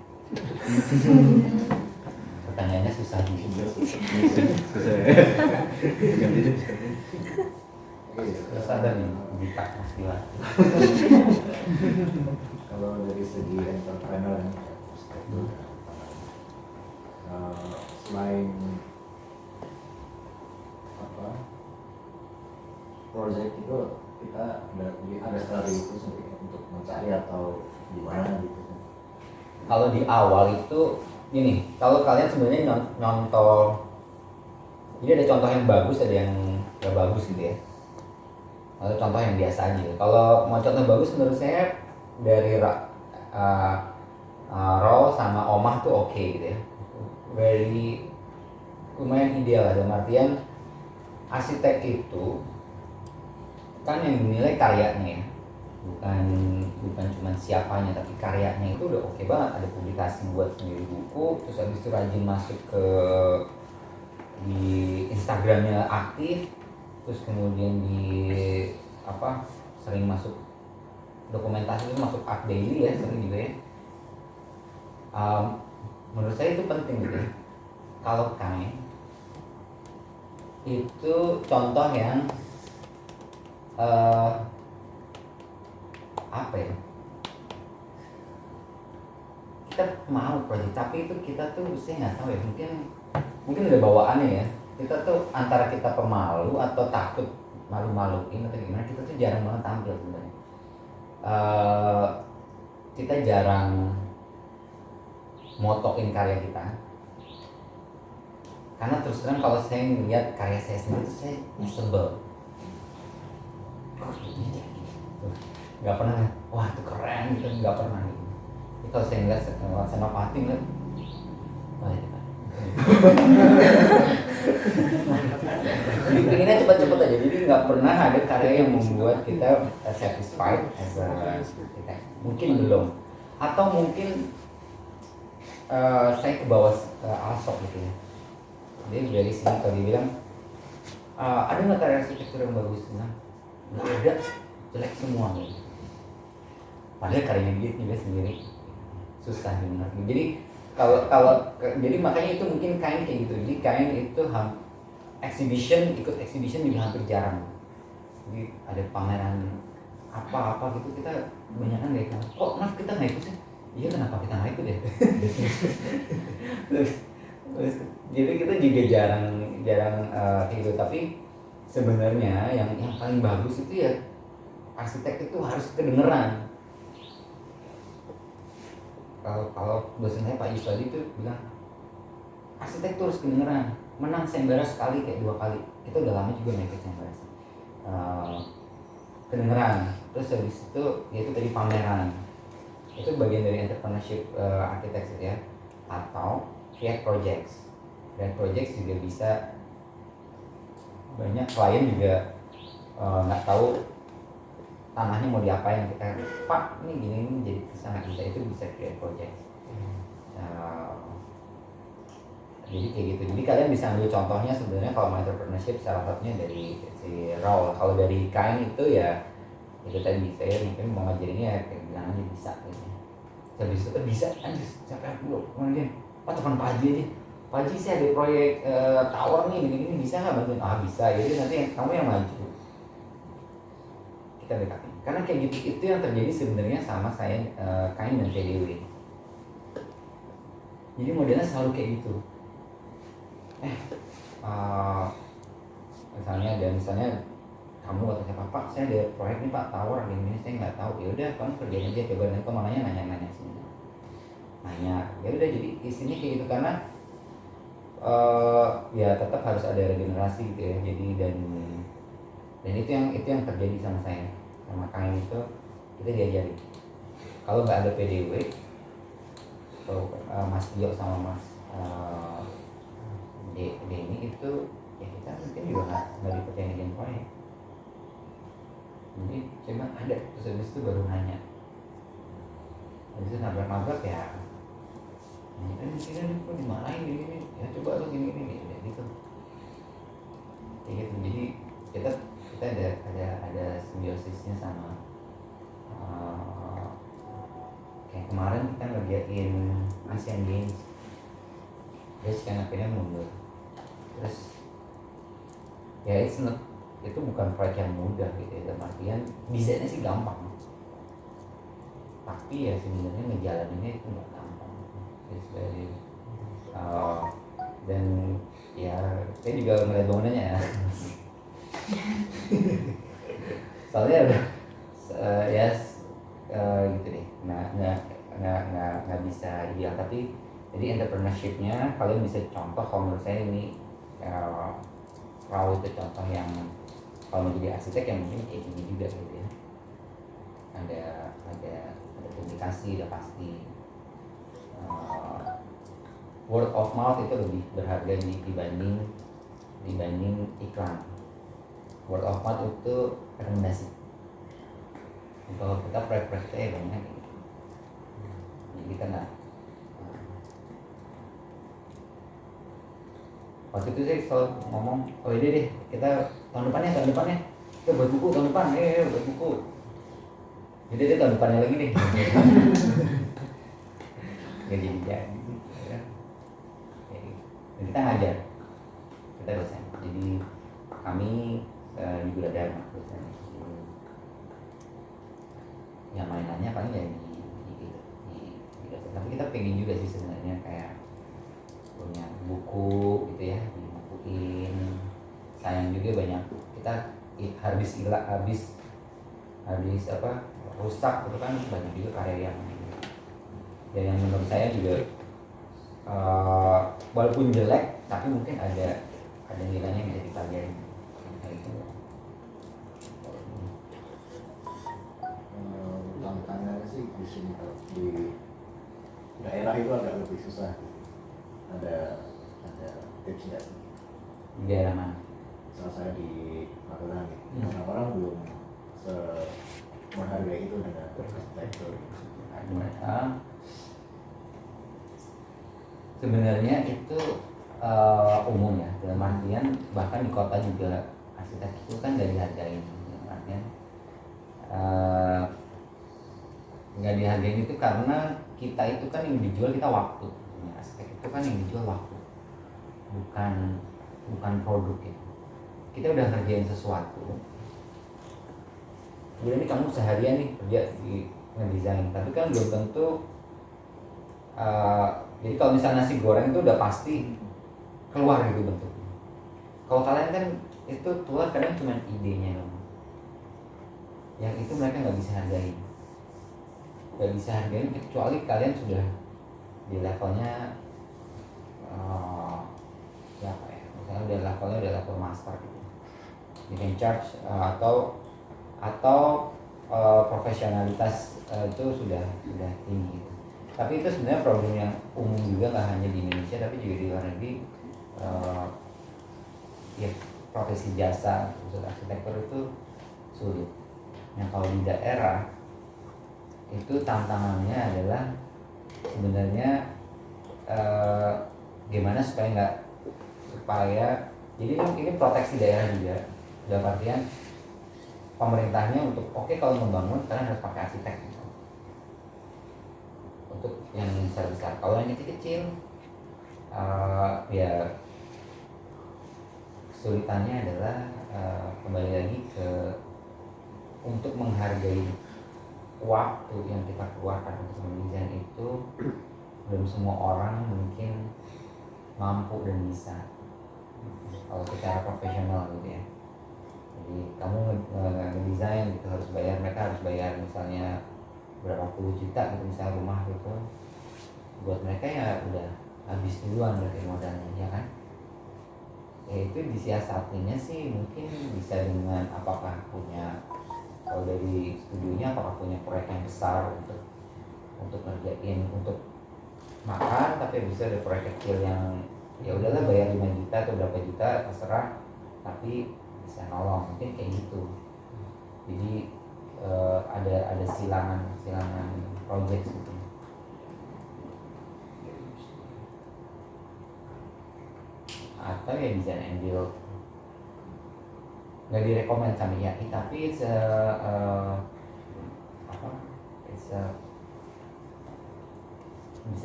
Pertanyaannya susah juga. Susah ya. Terus ada nih Dita Mas Dilan. Kalau dari segi entrepreneur selain project itu kita ada strategi itu sendiri untuk mencari atau gimana gitu. Kalau di awal itu ini, kalau kalian sebenarnya nyontoh, jadi ada contoh yang bagus, ada yang gak bagus gitu ya. Kalau contoh yang biasa aja. Kalau mau contoh bagus menurut saya dari Ro sama Omah tuh oke gitu ya. Very lumayan ideal lah, dalam artian arsitek itu kan yang dinilai karyanya ya, bukan cuma siapanya tapi karyanya itu udah oke banget. Ada publikasi buat sendiri buku, terus habis itu rajin masuk ke di Instagramnya aktif, terus kemudian sering masuk dokumentasi, itu masuk art daily ya, sering juga ya. Menurut saya itu penting gitu ya. Kalau Kain itu contoh yang kita mau project, tapi itu kita tuh saya nggak tahu ya, mungkin udah bawaannya ya, kita tuh antara kita pemalu atau takut malu-maluin atau gimana, kita tuh jarang banget tampil sebenarnya. Kita jarang motoin karya kita, karena terus terang kalau saya melihat karya saya sendiri tuh saya sebel, nggak pernah wah itu keren gitu, nggak pernah gitu. Jadi kalau saya ngeliat Senopati ngeliat wah itu kan pengennya cepet-cepet aja, jadi nggak pernah ada karya yang membuat kita satisfied as a architect. Mungkin belum, atau mungkin saya ke bawah Alsop gitu ya. Dia dari sini kalau dia bilang ada nggak karya arsitektur yang bagus? Nah, nggak ada, jelek semua gitu. Padahal karyanya dia juga sendiri susah benar. Jadi jadi makanya itu mungkin Kain kayak gitu. Jadi Kain itu ikut exhibition juga hampir jarang. Jadi ada pameran apa-apa gitu, kita kebanyakan nggak ikut. Kok kita nggak ikut sih? Iya, kenapa kita nggak ikut ya? terus jadi kita juga jarang ikut. Tapi sebenarnya yang paling bagus itu ya arsitek itu harus kedengeran. Kalau dosen saya Pak Yuswadi itu bilang arsitek itu harus kedengeran. Menang sayembara sekali kayak 2 kali. Kita udah lama juga naik sayembara. Kedengeran. Terus habis itu yaitu tadi pameran. Itu bagian dari entrepreneurship architecture ya. Atau create projects. Dan projects juga bisa, banyak klien juga nggak tahu tanahnya mau diapain, kita Pak ini gini jadi kesana, kita itu bisa create project. Jadi kayak gitu. Jadi kalian bisa ambil contohnya sebenarnya kalau entrepreneurship salah satunya dari si Raul. Kalau dari kain itu ya itu tadi saya mungkin mau ngajarinnya ya kayak bilang aja bisa gitu. Habis itu bisa anjir siapa yang dulu kemudian telepon Pak Haji aja. Pak Haji saya ada proyek tower nih gini-gini bisa nggak bantuin? Bisa. Jadi nanti kamu yang maju. Kita dekati. Karena kayak gitu itu yang terjadi sebenarnya sama saya kain dan TDW. Jadi modelnya selalu kayak gitu. Misalnya kamu atau siapa, Pak saya ada proyek nih Pak tower gini saya nggak tahu. Ya udah kamu kerjain aja, coba nanti kamu nanya sini. Nanya. Ya udah, jadi isinya kayak gitu karena ya tetap harus ada regenerasi gitu ya. Jadi dan itu yang terjadi sama saya. Sama kain itu kita diajari. Kalau nggak ada PDW, atau Mas Tio sama Mas Denny itu ya kita mungkin juga nggak dipercaya dengan proyek. Jadi cuma ada terus habis itu baru nanya. Habis itu nabrak ya. Ini kan kok dimarahin gini ya coba lo gini gitu. Kayak gitu. Jadi kita ada simbiosisnya sama kayak kemarin kita ngerjain Asian Games. Terus kan akhirnya mundur. Terus ya itu bukan proyek yang mudah gitu ya, dalam artian desainnya sih gampang, tapi ya sebenarnya ngejalaninnya itu nggak gampang. Dan ya saya juga melihat bangunannya ya. Soalnya udah gitu deh, nggak bisa ideal. Tapi jadi entrepreneurship-nya kalian bisa contoh. Kalau menurut saya ini Raul itu contoh yang kalau mau jadi arsitek yang mungkin kayak gini juga gitu ya. Ada publikasi udah pasti. Word of mouth itu lebih berharga dibanding iklan. Word of mouth itu rekomendasi. Kalau kita proyek-proyek ya banyak gitu. Jadi kita nggak. Waktu itu saya selalu ngomong, oh ini deh kita tahun depannya kita buat buku tahun depan, buat buku. Jadi dia tahun depannya lagi deh. Gak jadi. Dan kita ngajar, kita dosen. Jadi kami juga ada dosen. Yang mainannya paling ya di dosen. Tapi kita pengen juga sih sebenarnya kayak punya buku gitu ya, dibukuin. Sayang juga banyak kita habis rusak itu kan banyak juga karya yang menurut saya juga walaupun jelek tapi mungkin ada nilainya yang bisa dipelajari kayak gitu. Tantangannya sih di sini di daerah itu agak lebih susah. Ada tips nggak Di daerah mana? Misalnya saya di Magelang gitu. Orang-orang belum menghargai itu dengan arsitektur. Sebenarnya itu umum ya, dalam artian bahkan di kota juga arsitek itu kan nggak dihargain. Dalam artian nggak dihargain itu karena kita itu kan yang dijual kita waktu. Arsitek itu kan yang dijual waktu, bukan produk ya. Kita udah ngerjain sesuatu, kemudian ini kamu seharian nih kerja di ngedesain, tapi kan belum tentu jadi kalau misalnya nasi goreng itu udah pasti keluar gitu bentuknya. Kalau kalian kan itu keluar kadang cuma idenya loh, yang itu mereka nggak bisa hargain, kecuali kalian sudah di levelnya siapa ya, misalnya udah level master gitu, you can charge atau profesionalitas itu sudah tinggi gitu. Tapi itu sebenarnya problem yang umum juga, nggak hanya di Indonesia tapi juga di luar negeri. Ya profesi jasa khusus arsitektur itu sulit. Nah kalau di daerah itu tantangannya adalah sebenarnya gimana supaya jadi ini proteksi daerah juga, dalam artian pemerintahnya untuk kalau membangun kalian harus pakai arsitek gitu. Untuk yang besar-besar, kalau yang kecil-kecil ya kesulitannya adalah kembali lagi ke untuk menghargai waktu yang kita keluarkan untuk mendesain itu. Belum semua orang mungkin mampu dan bisa kalau secara profesional gitu ya. Jadi kamu ngedesain gitu mereka harus bayar misalnya berapa puluh juta gitu, misalnya rumah gitu, buat mereka ya udah habis duluan dari modalnya ya kan. Ya itu disiasatinya sih mungkin bisa dengan apakah punya, kalau dari studionya apakah punya proyek yang besar untuk ngerjain untuk makan, tapi bisa ada proyek kecil yang ya udahlah bayar 5 juta atau berapa juta terserah, tapi bisa nolong, mungkin kayak gitu. Jadi ada silangan project gitu. Atau ya design and build nggak direkomend sama IAI, tapi bisa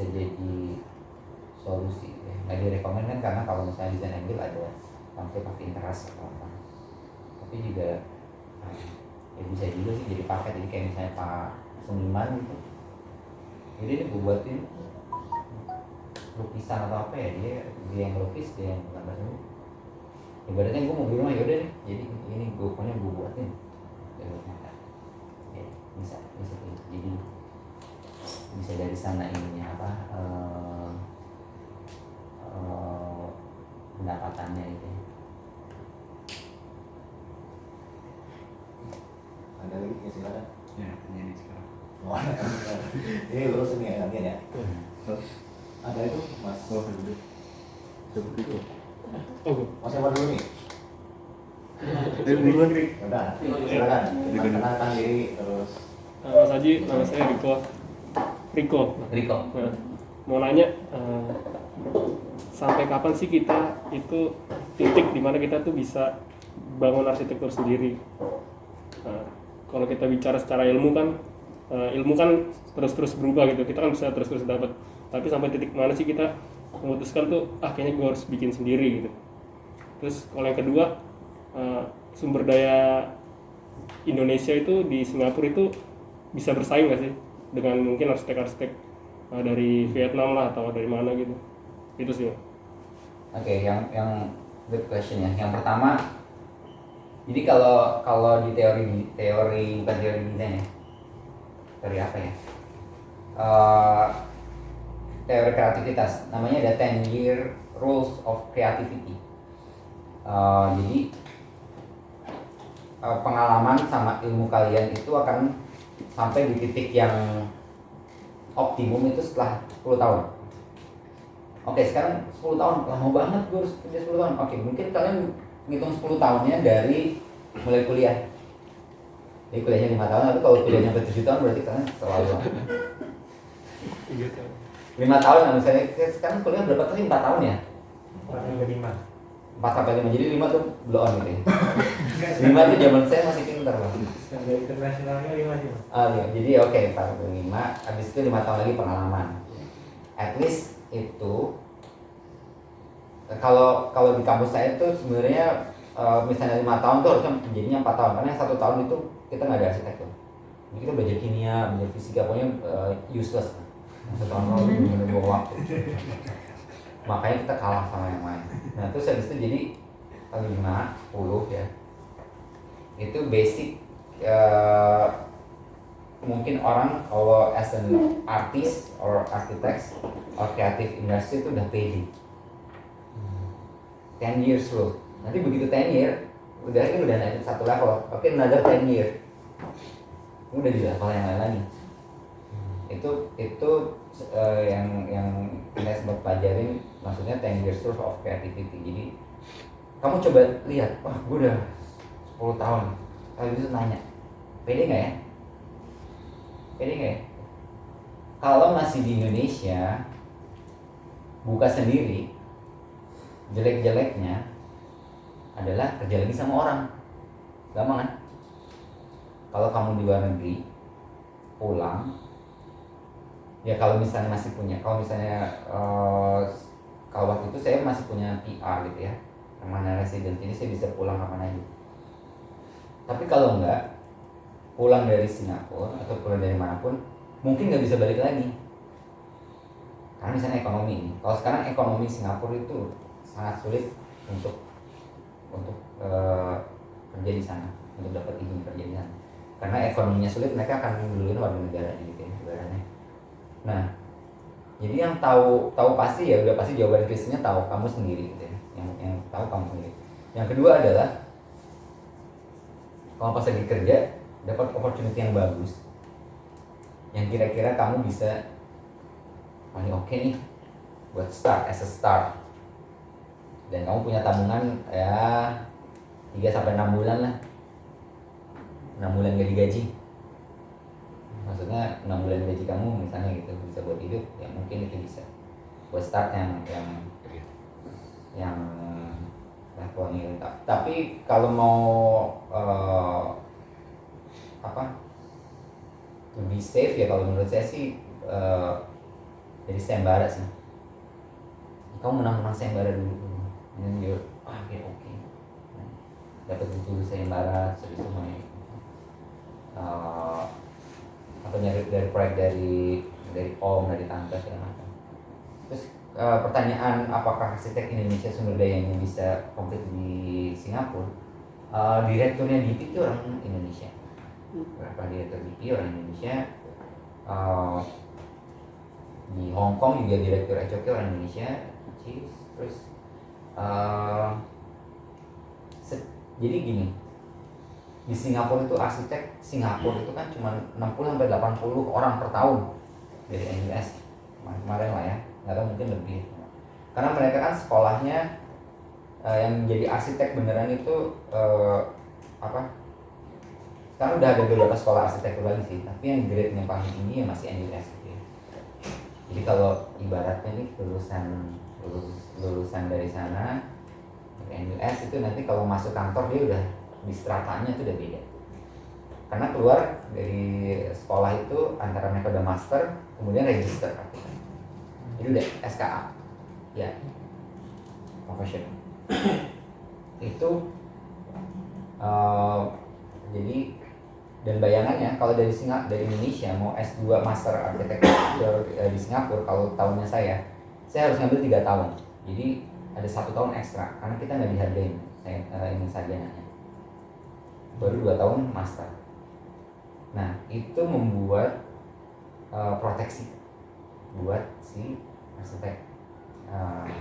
jadi solusi ya. Nggak direkomend kan karena kalau misalnya design and build ada konflik of interest atau apa, tapi juga ya bisa juga sih jadi paket. Jadi kayak misalnya Pak seniman gitu, jadi ini gue buatin lukisan atau apa ya, dia yang lukis, dia yang gambar seni. Ibaratnya gue mau di rumah, yaudah deh, jadi ini gue buatin ya, bisa jadi bisa dari sana ininya pendapatannya itu. Ada lagi ya, silakan. Ya, tanya nih sekarang. Oh, ada. Ini lurus ini ya nanti ya. Ada itu Mas. Oh, dulu. Coba itu. Mas siapa dulu nih? Duluan, Rik. Udah, silakan. Kenalkan diri terus. Mas Haji, nama saya Riko. Nah, mau nanya, sampai kapan sih kita itu titik dimana kita tuh bisa bangun arsitektur sendiri? Nah, kalau kita bicara secara ilmu kan terus berubah gitu, kita kan bisa terus dapat. Tapi sampai titik mana sih kita memutuskan tuh, kayaknya gue harus bikin sendiri gitu. Terus kalau yang kedua, sumber daya Indonesia itu di Singapura itu bisa bersaing nggak sih dengan mungkin arsitek-arsitek dari Vietnam lah atau dari mana gitu? Itu sih. Oke, yang good question ya. Yang pertama, jadi kalau di teori bukan teori desain ya, teori apa ya? Teori kreativitas, namanya ada 10-year rules of creativity. Jadi pengalaman sama ilmu kalian itu akan sampai di titik yang optimum itu setelah 10 tahun. Oke, sekarang 10 tahun, lama banget gue harus kerja 10 tahun. Oke, mungkin kalian ngitung 10 tahunnya dari mulai kuliah. Jadi kuliahnya 5 tahun, tapi kalau kuliahnya 7 tahun berarti kalian terlalu lama. 5 tahun, nah misalnya sekarang kuliah berapa kali? 4 tahun ya? 4 sampai 5, jadi 5 tuh blow on gitu ya. 5 tuh zaman saya masih pintar loh. Standar internasionalnya 5 aja. Iya, jadi oke, 4 sampai 5, habis itu 5 tahun lagi pengalaman. At least itu kalau di kampus saya itu sebenarnya misalnya 5 tahun tuh harusnya jadinya 4 tahun, karena yang 1 tahun itu kita nggak ada arsitek tuh. Jadi kita belajar kimia, belajar fisika, pokoknya useless. 1 tahun lalu bener-bener buang waktu. Makanya kita kalah sama yang lain. Nah terus habis itu jadi 5, 10 ya. Itu basic. Mungkin orang kalau as an artist or architect or creative industry itu udah pede 10 years loh. Nanti begitu 10 year udah naik satu level, oke another 10 year udah di level yang lain lagi. Itu yang kita sempat pelajarin, maksudnya 10 years of creativity. Jadi kamu coba lihat, wah gue udah 10 tahun, kalau gitu nanya pede nggak ya? Pede nggak ya? Kalau masih di Indonesia, buka sendiri, jelek-jeleknya adalah kerja lagi sama orang. Gampang kan? Kalau kamu di luar negeri, pulang, ya kalau misalnya masih punya, kalau misalnya kalau waktu itu saya masih punya PR gitu ya, permanent resident, jadi saya bisa pulang kapan aja. Tapi kalau enggak, pulang dari Singapura atau pulang dari manapun, mungkin nggak bisa balik lagi. Karena misalnya ekonomi, kalau sekarang ekonomi Singapura itu sangat sulit untuk kerja di sana, untuk dapat izin kerja di sana. Karena ekonominya sulit, mereka akan duluin warga negara gitu ya, ibaratnya. Nah, jadi yang tahu pasti ya udah pasti jawaban kritisnya tahu kamu sendiri gitu ya, yang tahu kamu sendiri. Yang kedua adalah kalau pas lagi kerja dapat opportunity yang bagus, yang kira-kira kamu bisa paling oke nih buat start as a start, dan kamu punya tabungan ya 3-6 bulan lah, 6 bulan gak digaji, maksudnya 6 bulan gaji kamu misalnya gitu bisa buat hidup, ya mungkin itu bisa buat start yang levelnya. Tapi kalau mau to be safe ya, kalau menurut saya sih jadi sayembara sih. Kamu menang sayembara dulu, and you're oke. Dapat buku sayembara, terus itu main nyari dari proyek dari om, dari tante segala macam. Terus pertanyaan apakah arsitek Indonesia sumber dayanya bisa komplit di Singapura? Direkturnya DP itu orang Indonesia. Berapa direktur DP orang Indonesia? Di Hong Kong juga direktur HOK orang Indonesia. Terus jadi gini, di Singapura itu arsitek Singapura itu kan cuma 60-80 orang per tahun dari NUS kemarin lah ya, nggak tahu mungkin lebih, karena mereka kan sekolahnya yang jadi arsitek beneran itu sekarang udah ada beberapa sekolah arsitektur lagi sih, tapi yang grade-nya paling tinggi ya masih NUS gitu ya. Jadi kalau ibaratnya nih lulusan dari sana NUS itu nanti kalau masuk kantor dia udah di stratanya itu udah beda, karena keluar dari sekolah itu antara mereka udah master kemudian register, jadi udah SKA ya, professional. Itu jadi, dan bayangannya kalau dari Indonesia mau S2 master arsitektur di Singapura, kalau tahunnya saya harus ngambil 3 tahun, jadi ada 1 tahun ekstra karena kita nggak dihargain ini sarjananya, baru 2 tahun master. Nah itu membuat proteksi buat si arsitek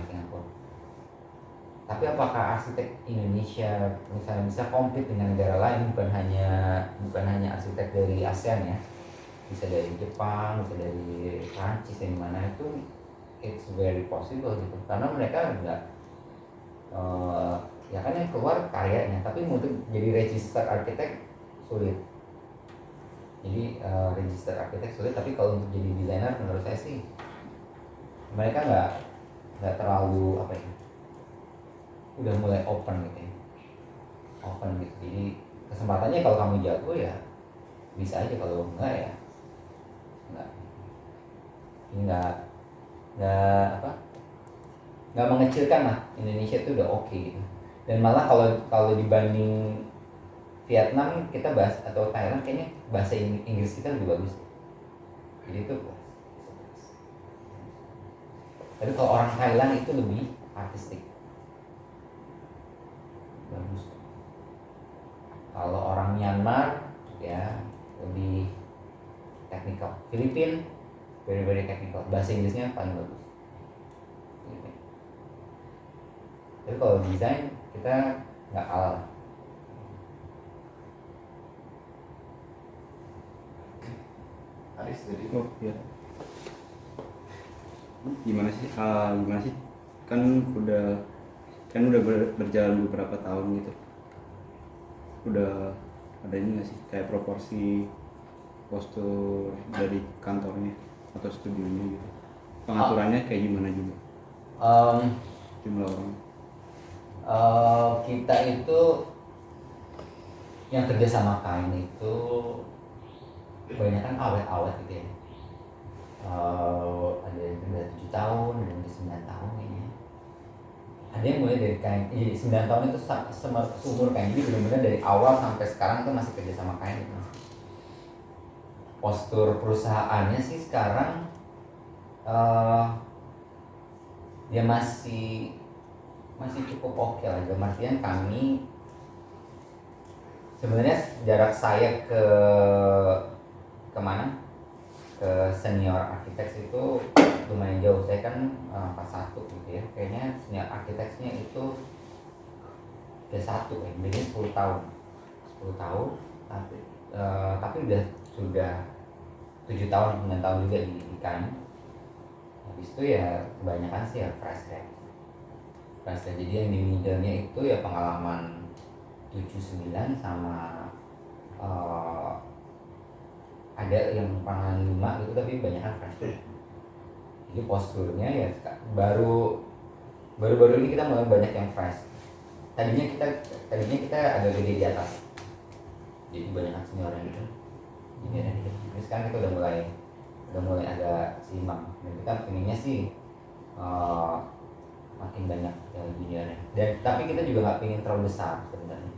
Singapura. Tapi apakah arsitek Indonesia misalnya bisa compete dengan negara lain, bukan hanya arsitek dari ASEAN ya, bisa dari Jepang, bisa dari Prancis, dari mana itu, it's very possible gitu, karena mereka enggak ya kan yang keluar karyanya, tapi untuk jadi register arsitek sulit. Jadi register arsitek sulit, tapi kalau untuk jadi desainer menurut saya sih mereka nggak terlalu udah mulai open gitu ya, jadi kesempatannya kalau kamu jago ya bisa aja, kalau enggak ya nggak mengecilkan lah Indonesia itu udah oke gitu. Dan malah kalau dibanding Vietnam kita bahas atau Thailand kayaknya bahasa Inggris kita lebih bagus. Jadi itu tapi kalau orang Thailand itu lebih artistik, bagus. Kalau orang Myanmar ya lebih technical. Filipina very technical, bahasa Inggrisnya paling bagus. Tapi kalau desain kita nggak kalah. Aris jadi Oh iya. Gimana sih kan udah berjalan beberapa tahun gitu, udah ada ini nggak sih kayak proporsi postur dari kantornya atau studionya gitu, pengaturannya kayak gimana juga, jumlah orang? Kita itu yang kerja sama kain itu kebanyakan awet-awet gitu ya. Ada yang udah 7 tahun, ada yang udah 9 tahun kayaknya. Ada yang mulai dari kain, 9 tahun itu seumur kain, jadi benar-benar dari awal sampai sekarang tuh masih kerja sama kain gitu. Postur perusahaannya sih sekarang dia masih cukup oke lah. Dalam artian kami sebenarnya jarak saya ke senior architects itu lumayan jauh. Saya kan kelas 1 gitu ya. Kayaknya senior architects-nya itu D1 ya, bedanya 10 tahun. Tapi sudah 7 tahun, 9 tahun juga di kain. Habis itu ya kebanyakan sih ya fresh grad. Jadi yang di middle-nya itu ya pengalaman 7-9 sama ada yang pengalaman 5 gitu, tapi banyak kan fresh grad. Jadi posturnya ya baru ini kita mulai banyak yang fresh. Tadinya kita agak gede di atas, jadi banyak senior yang gitu. Jadi sekarang kita udah mulai agak seimbang. Dan kita pengennya sih makin banyak juniornya. Dan tapi kita juga nggak pengen terlalu besar sebenarnya.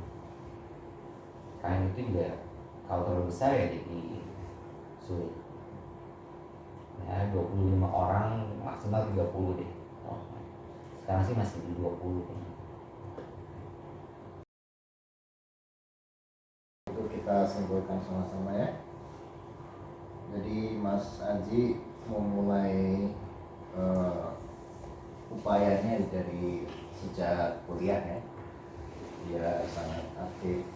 Kain itu juga kalau terlalu besar ya jadi sulit. Ya 25 orang maksimal 30 deh. Sekarang sih masih di 20 kayaknya. itu kita simpulkan sama-sama ya. Jadi Mas Aji memulai upayanya dari sejak kuliah ya. Dia sangat aktif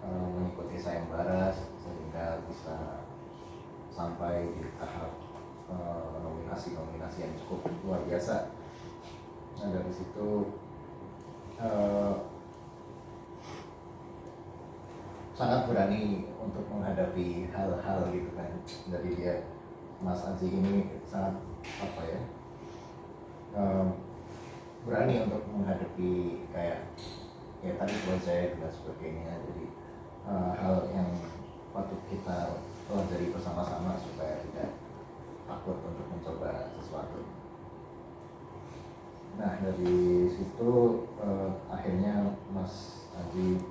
mengikuti sayembara sehingga bisa sampai di tahap nominasi yang cukup luar biasa. Nah dari situ sangat berani untuk menghadapi hal-hal gitu kan. Dari dia Mas Aji ini sangat berani untuk menghadapi kayak ya tadi proyek dan sebagainya. Jadi hal yang patut kita pelajari bersama-sama supaya tidak takut untuk mencoba sesuatu. Nah dari situ akhirnya Mas Aji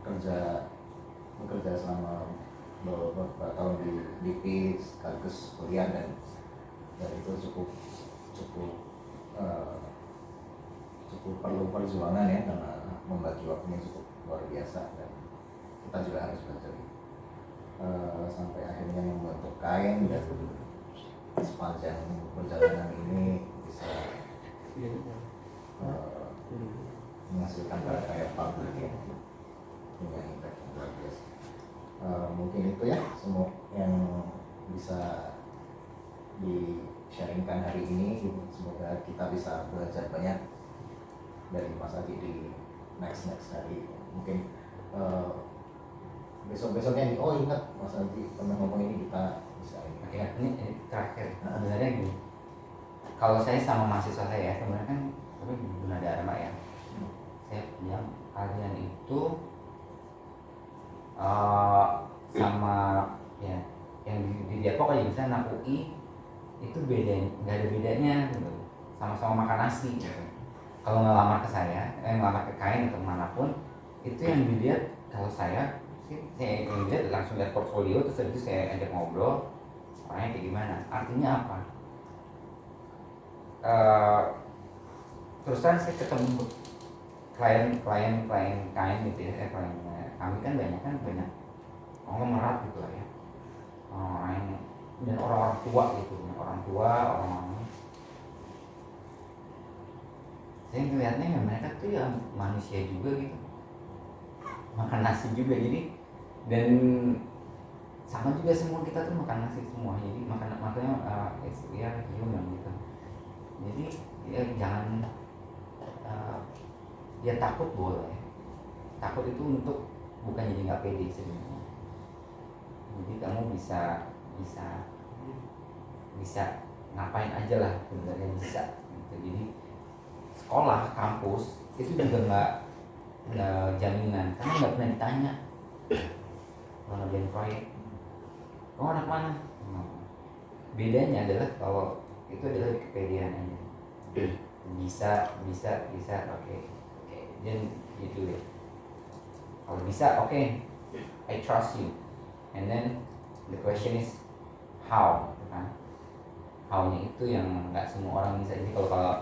bekerja selama beberapa tahun di DP sekaligus kuliah dan itu cukup perlu perjuangan ya, karena membagi waktunya cukup luar biasa dan kita juga harus belajar sampai akhirnya membentuk kain. Dan sepanjang perjalanan ini bisa menghasilkan karya publik ya, punya impact yang luar biasa. Mungkin itu ya semua yang bisa di-sharingkan hari ini. Semoga kita bisa belajar banyak dari Mas Aji di next hari. Mungkin besok-besoknya ingat Mas Aji pernah ngomong ini, kita bisa Ya, ini terakhir. Sebenarnya gini, kalau saya sama mahasiswa saya sebenarnya kan tapi di Gunadarma ya, saya bilang kalian itu sama ya yang di Depok aja misalnya UI itu beda, nggak ada bedanya gitu. Sama-sama makan nasi gitu. kalau ngelamar ke saya, ngelamar ke kain atau manapun, itu yang dilihat kalau saya yang dilihat langsung lihat portfolio, terus habis itu saya ajak ngobrol orangnya kayak gimana. Artinya apa? Terus terang saya ketemu klien kain gitu ya, klien kami kan banyak konglomerat gitu lah ya, orang dan orang tua gitu, orang saya ngelihatnya mereka tuh ya manusia juga gitu, makan nasi juga, jadi dan sama juga semua kita tuh makan nasi semua, jadi makanya ya human gitu. Jadi ya jangan ya takut boleh, takut itu untuk bukan jadi nggak pede sebenarnya. Jadi kamu bisa ngapain aja lah sebenarnya bisa gitu. Jadi sekolah, kampus itu juga nggak jaminan, karena nggak pernah ditanya kalau ngerjain proyek, kamu anak mana? Bedanya adalah kalau itu adalah kepedean aja, bisa oke, dan gitu ya. Kalau bisa oke, I trust you, and then the question is how, kan? How-nya itu yang nggak semua orang bisa. Jadi kalau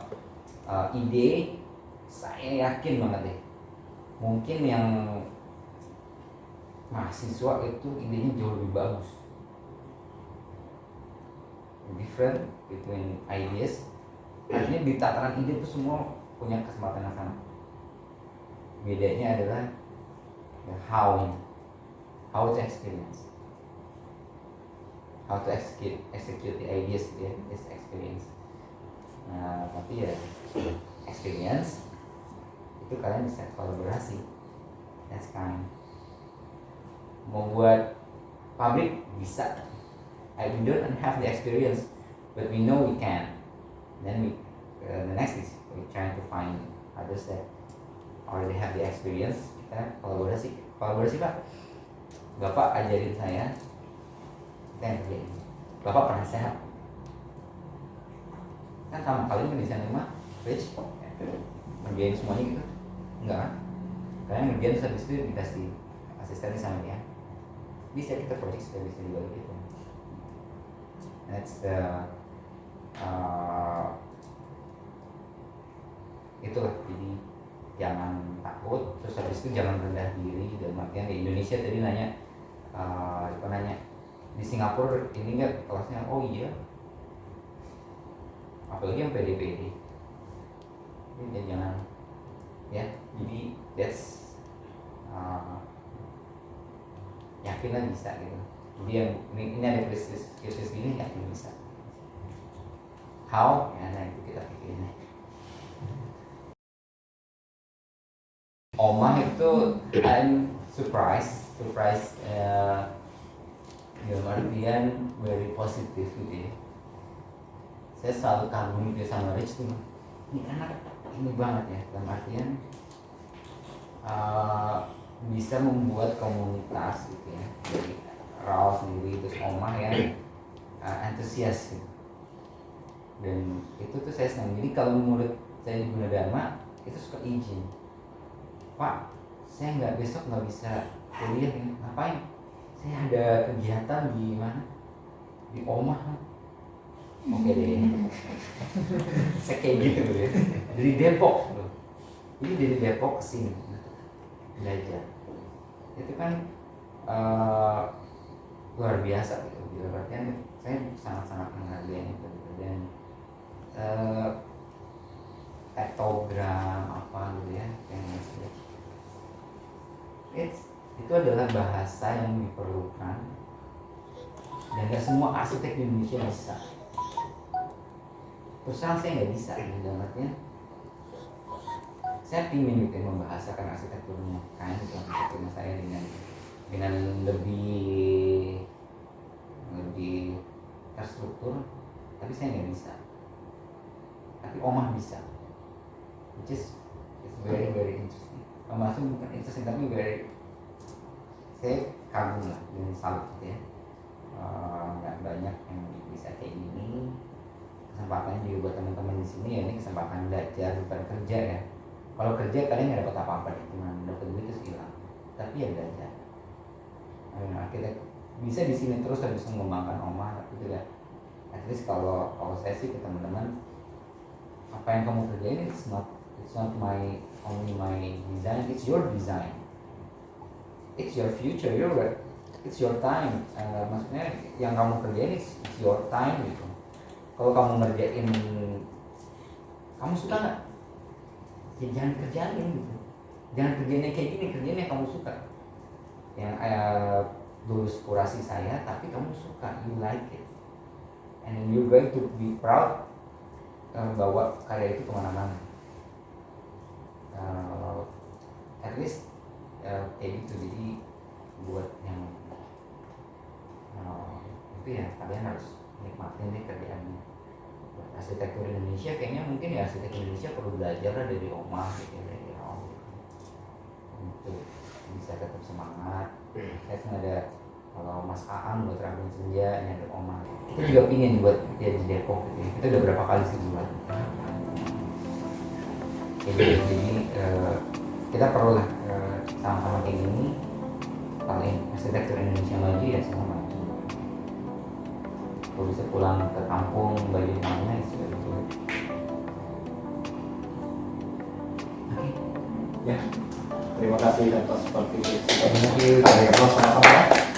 ide, saya yakin banget deh, mungkin yang mahasiswa itu idenya jauh lebih bagus. Different between ideas, artinya di tataran ide itu semua punya kesempatan yang sama. Bedanya adalah how to experience, how to execute the ideas gitu ya, is experience. Nah, tapi ya experience itu kalian bisa kolaborasi, that's kind. Mau buat pabrik bisa, we don't have the experience, but we know we can. Then the next is we trying to find others that already have the experience. Kita kolaborasi Pak. Bapak ajarin saya, kita yang kerjain. Bapak pernah sehat, kan sama kalian kan desain rumah, Rich, ngerjain semuanya gitu, enggak kan? Kalian ngerjain terus habis itu dikasih asisten sama dia, bisa kita project sudah bisa dibagi gitu. That's the itulah, jadi jangan takut, terus habis itu jangan rendah diri. Dalam artian di Indonesia tadi nanya di Singapura ini enggak kelasnya, oh iya, apalagi yang pede-pede, dan jangan ya, jadi that's yakinlah bisa gitu. Jadi yang ini ada krisis gini, yakin bisa. How? Ya, nah itu kita pikirin. Omah itu I'm surprised dalam artian very positif gitu ya. Saya selalu kagum gitu sama Rich tuh, ini anak ini banget ya, dalam artian bisa membuat komunitas gitu ya, dari Raul sendiri, terus Omah yang antusias gitu. Dan itu tuh saya senang. Jadi kalau murid saya di Gunadarma itu suka izin, Pak, saya besok nggak bisa kuliah ya. Ngapain? Saya ada kegiatan di mana? Di Omah. Oke deh. Saya kayak gitu ya. Dari Depok loh. Jadi dari Depok ke sini belajar. Itu kan luar biasa gitu. Berarti saya sangat-sangat menghargai itu gitu. Dan tektogram apa gitu ya, yang itu adalah bahasa yang diperlukan, dan gak semua arsitek di Indonesia bisa. Terus terang saya nggak bisa, dalam artinya saya ingin gitu membahasakan arsitekturnya kain, arsitekturnya saya dengan lebih terstruktur, tapi saya nggak bisa. Tapi Omah bisa, which is very very interesting. Omah itu bukan interesting tapi saya kagum lah dan salut gitu ya. Nggak banyak yang bisa kayak gini. kesempatannya juga buat teman-teman di sini ya, ini kesempatan belajar bukan kerja ya. Kalau kerja kalian nggak dapat apa-apa deh, cuma dapat duit terus hilang. Tapi ya belajar. Kita bisa di sini terus bisa mengembangkan Oma, tapi juga at least kalau saya sih ke teman-teman, apa yang kamu kerjain it's not my only my design, it's your design, it's your future, it's your time. Maksudnya yang kamu kerjain it's your time gitu. Kalau kamu ngerjain, kamu suka nggak? Ya jangan kerjain gitu. Jangan kerjainnya kayak gini, kerjainnya kamu suka. Yang lulus kurasi saya, tapi kamu suka, you like it, and you're going to be proud bawa karya itu kemana-mana. At least kayak gitu. Jadi buat yang itu ya kalian harus nikmatin deh kerjaannya. Buat arsitektur Indonesia kayaknya mungkin ya arsitek Indonesia perlu belajar lah dari Oma gitu, dari Om untuk bisa tetap semangat. Saya sengaja kalau Mas Aang buat Rabbin Senja, ini ada Oma. Kita juga pingin buat dia di Depok gitu ya. Kita udah berapa kali sih buat. Jadi kita perlu lah sama-sama kayak gini. Kalau arsitektur Indonesia maju ya semua maju. Kalau bisa pulang ke kampung baju mana itu. Oke. Ya, terima kasih atas partisipasi. Thank you. Dari sama-sama.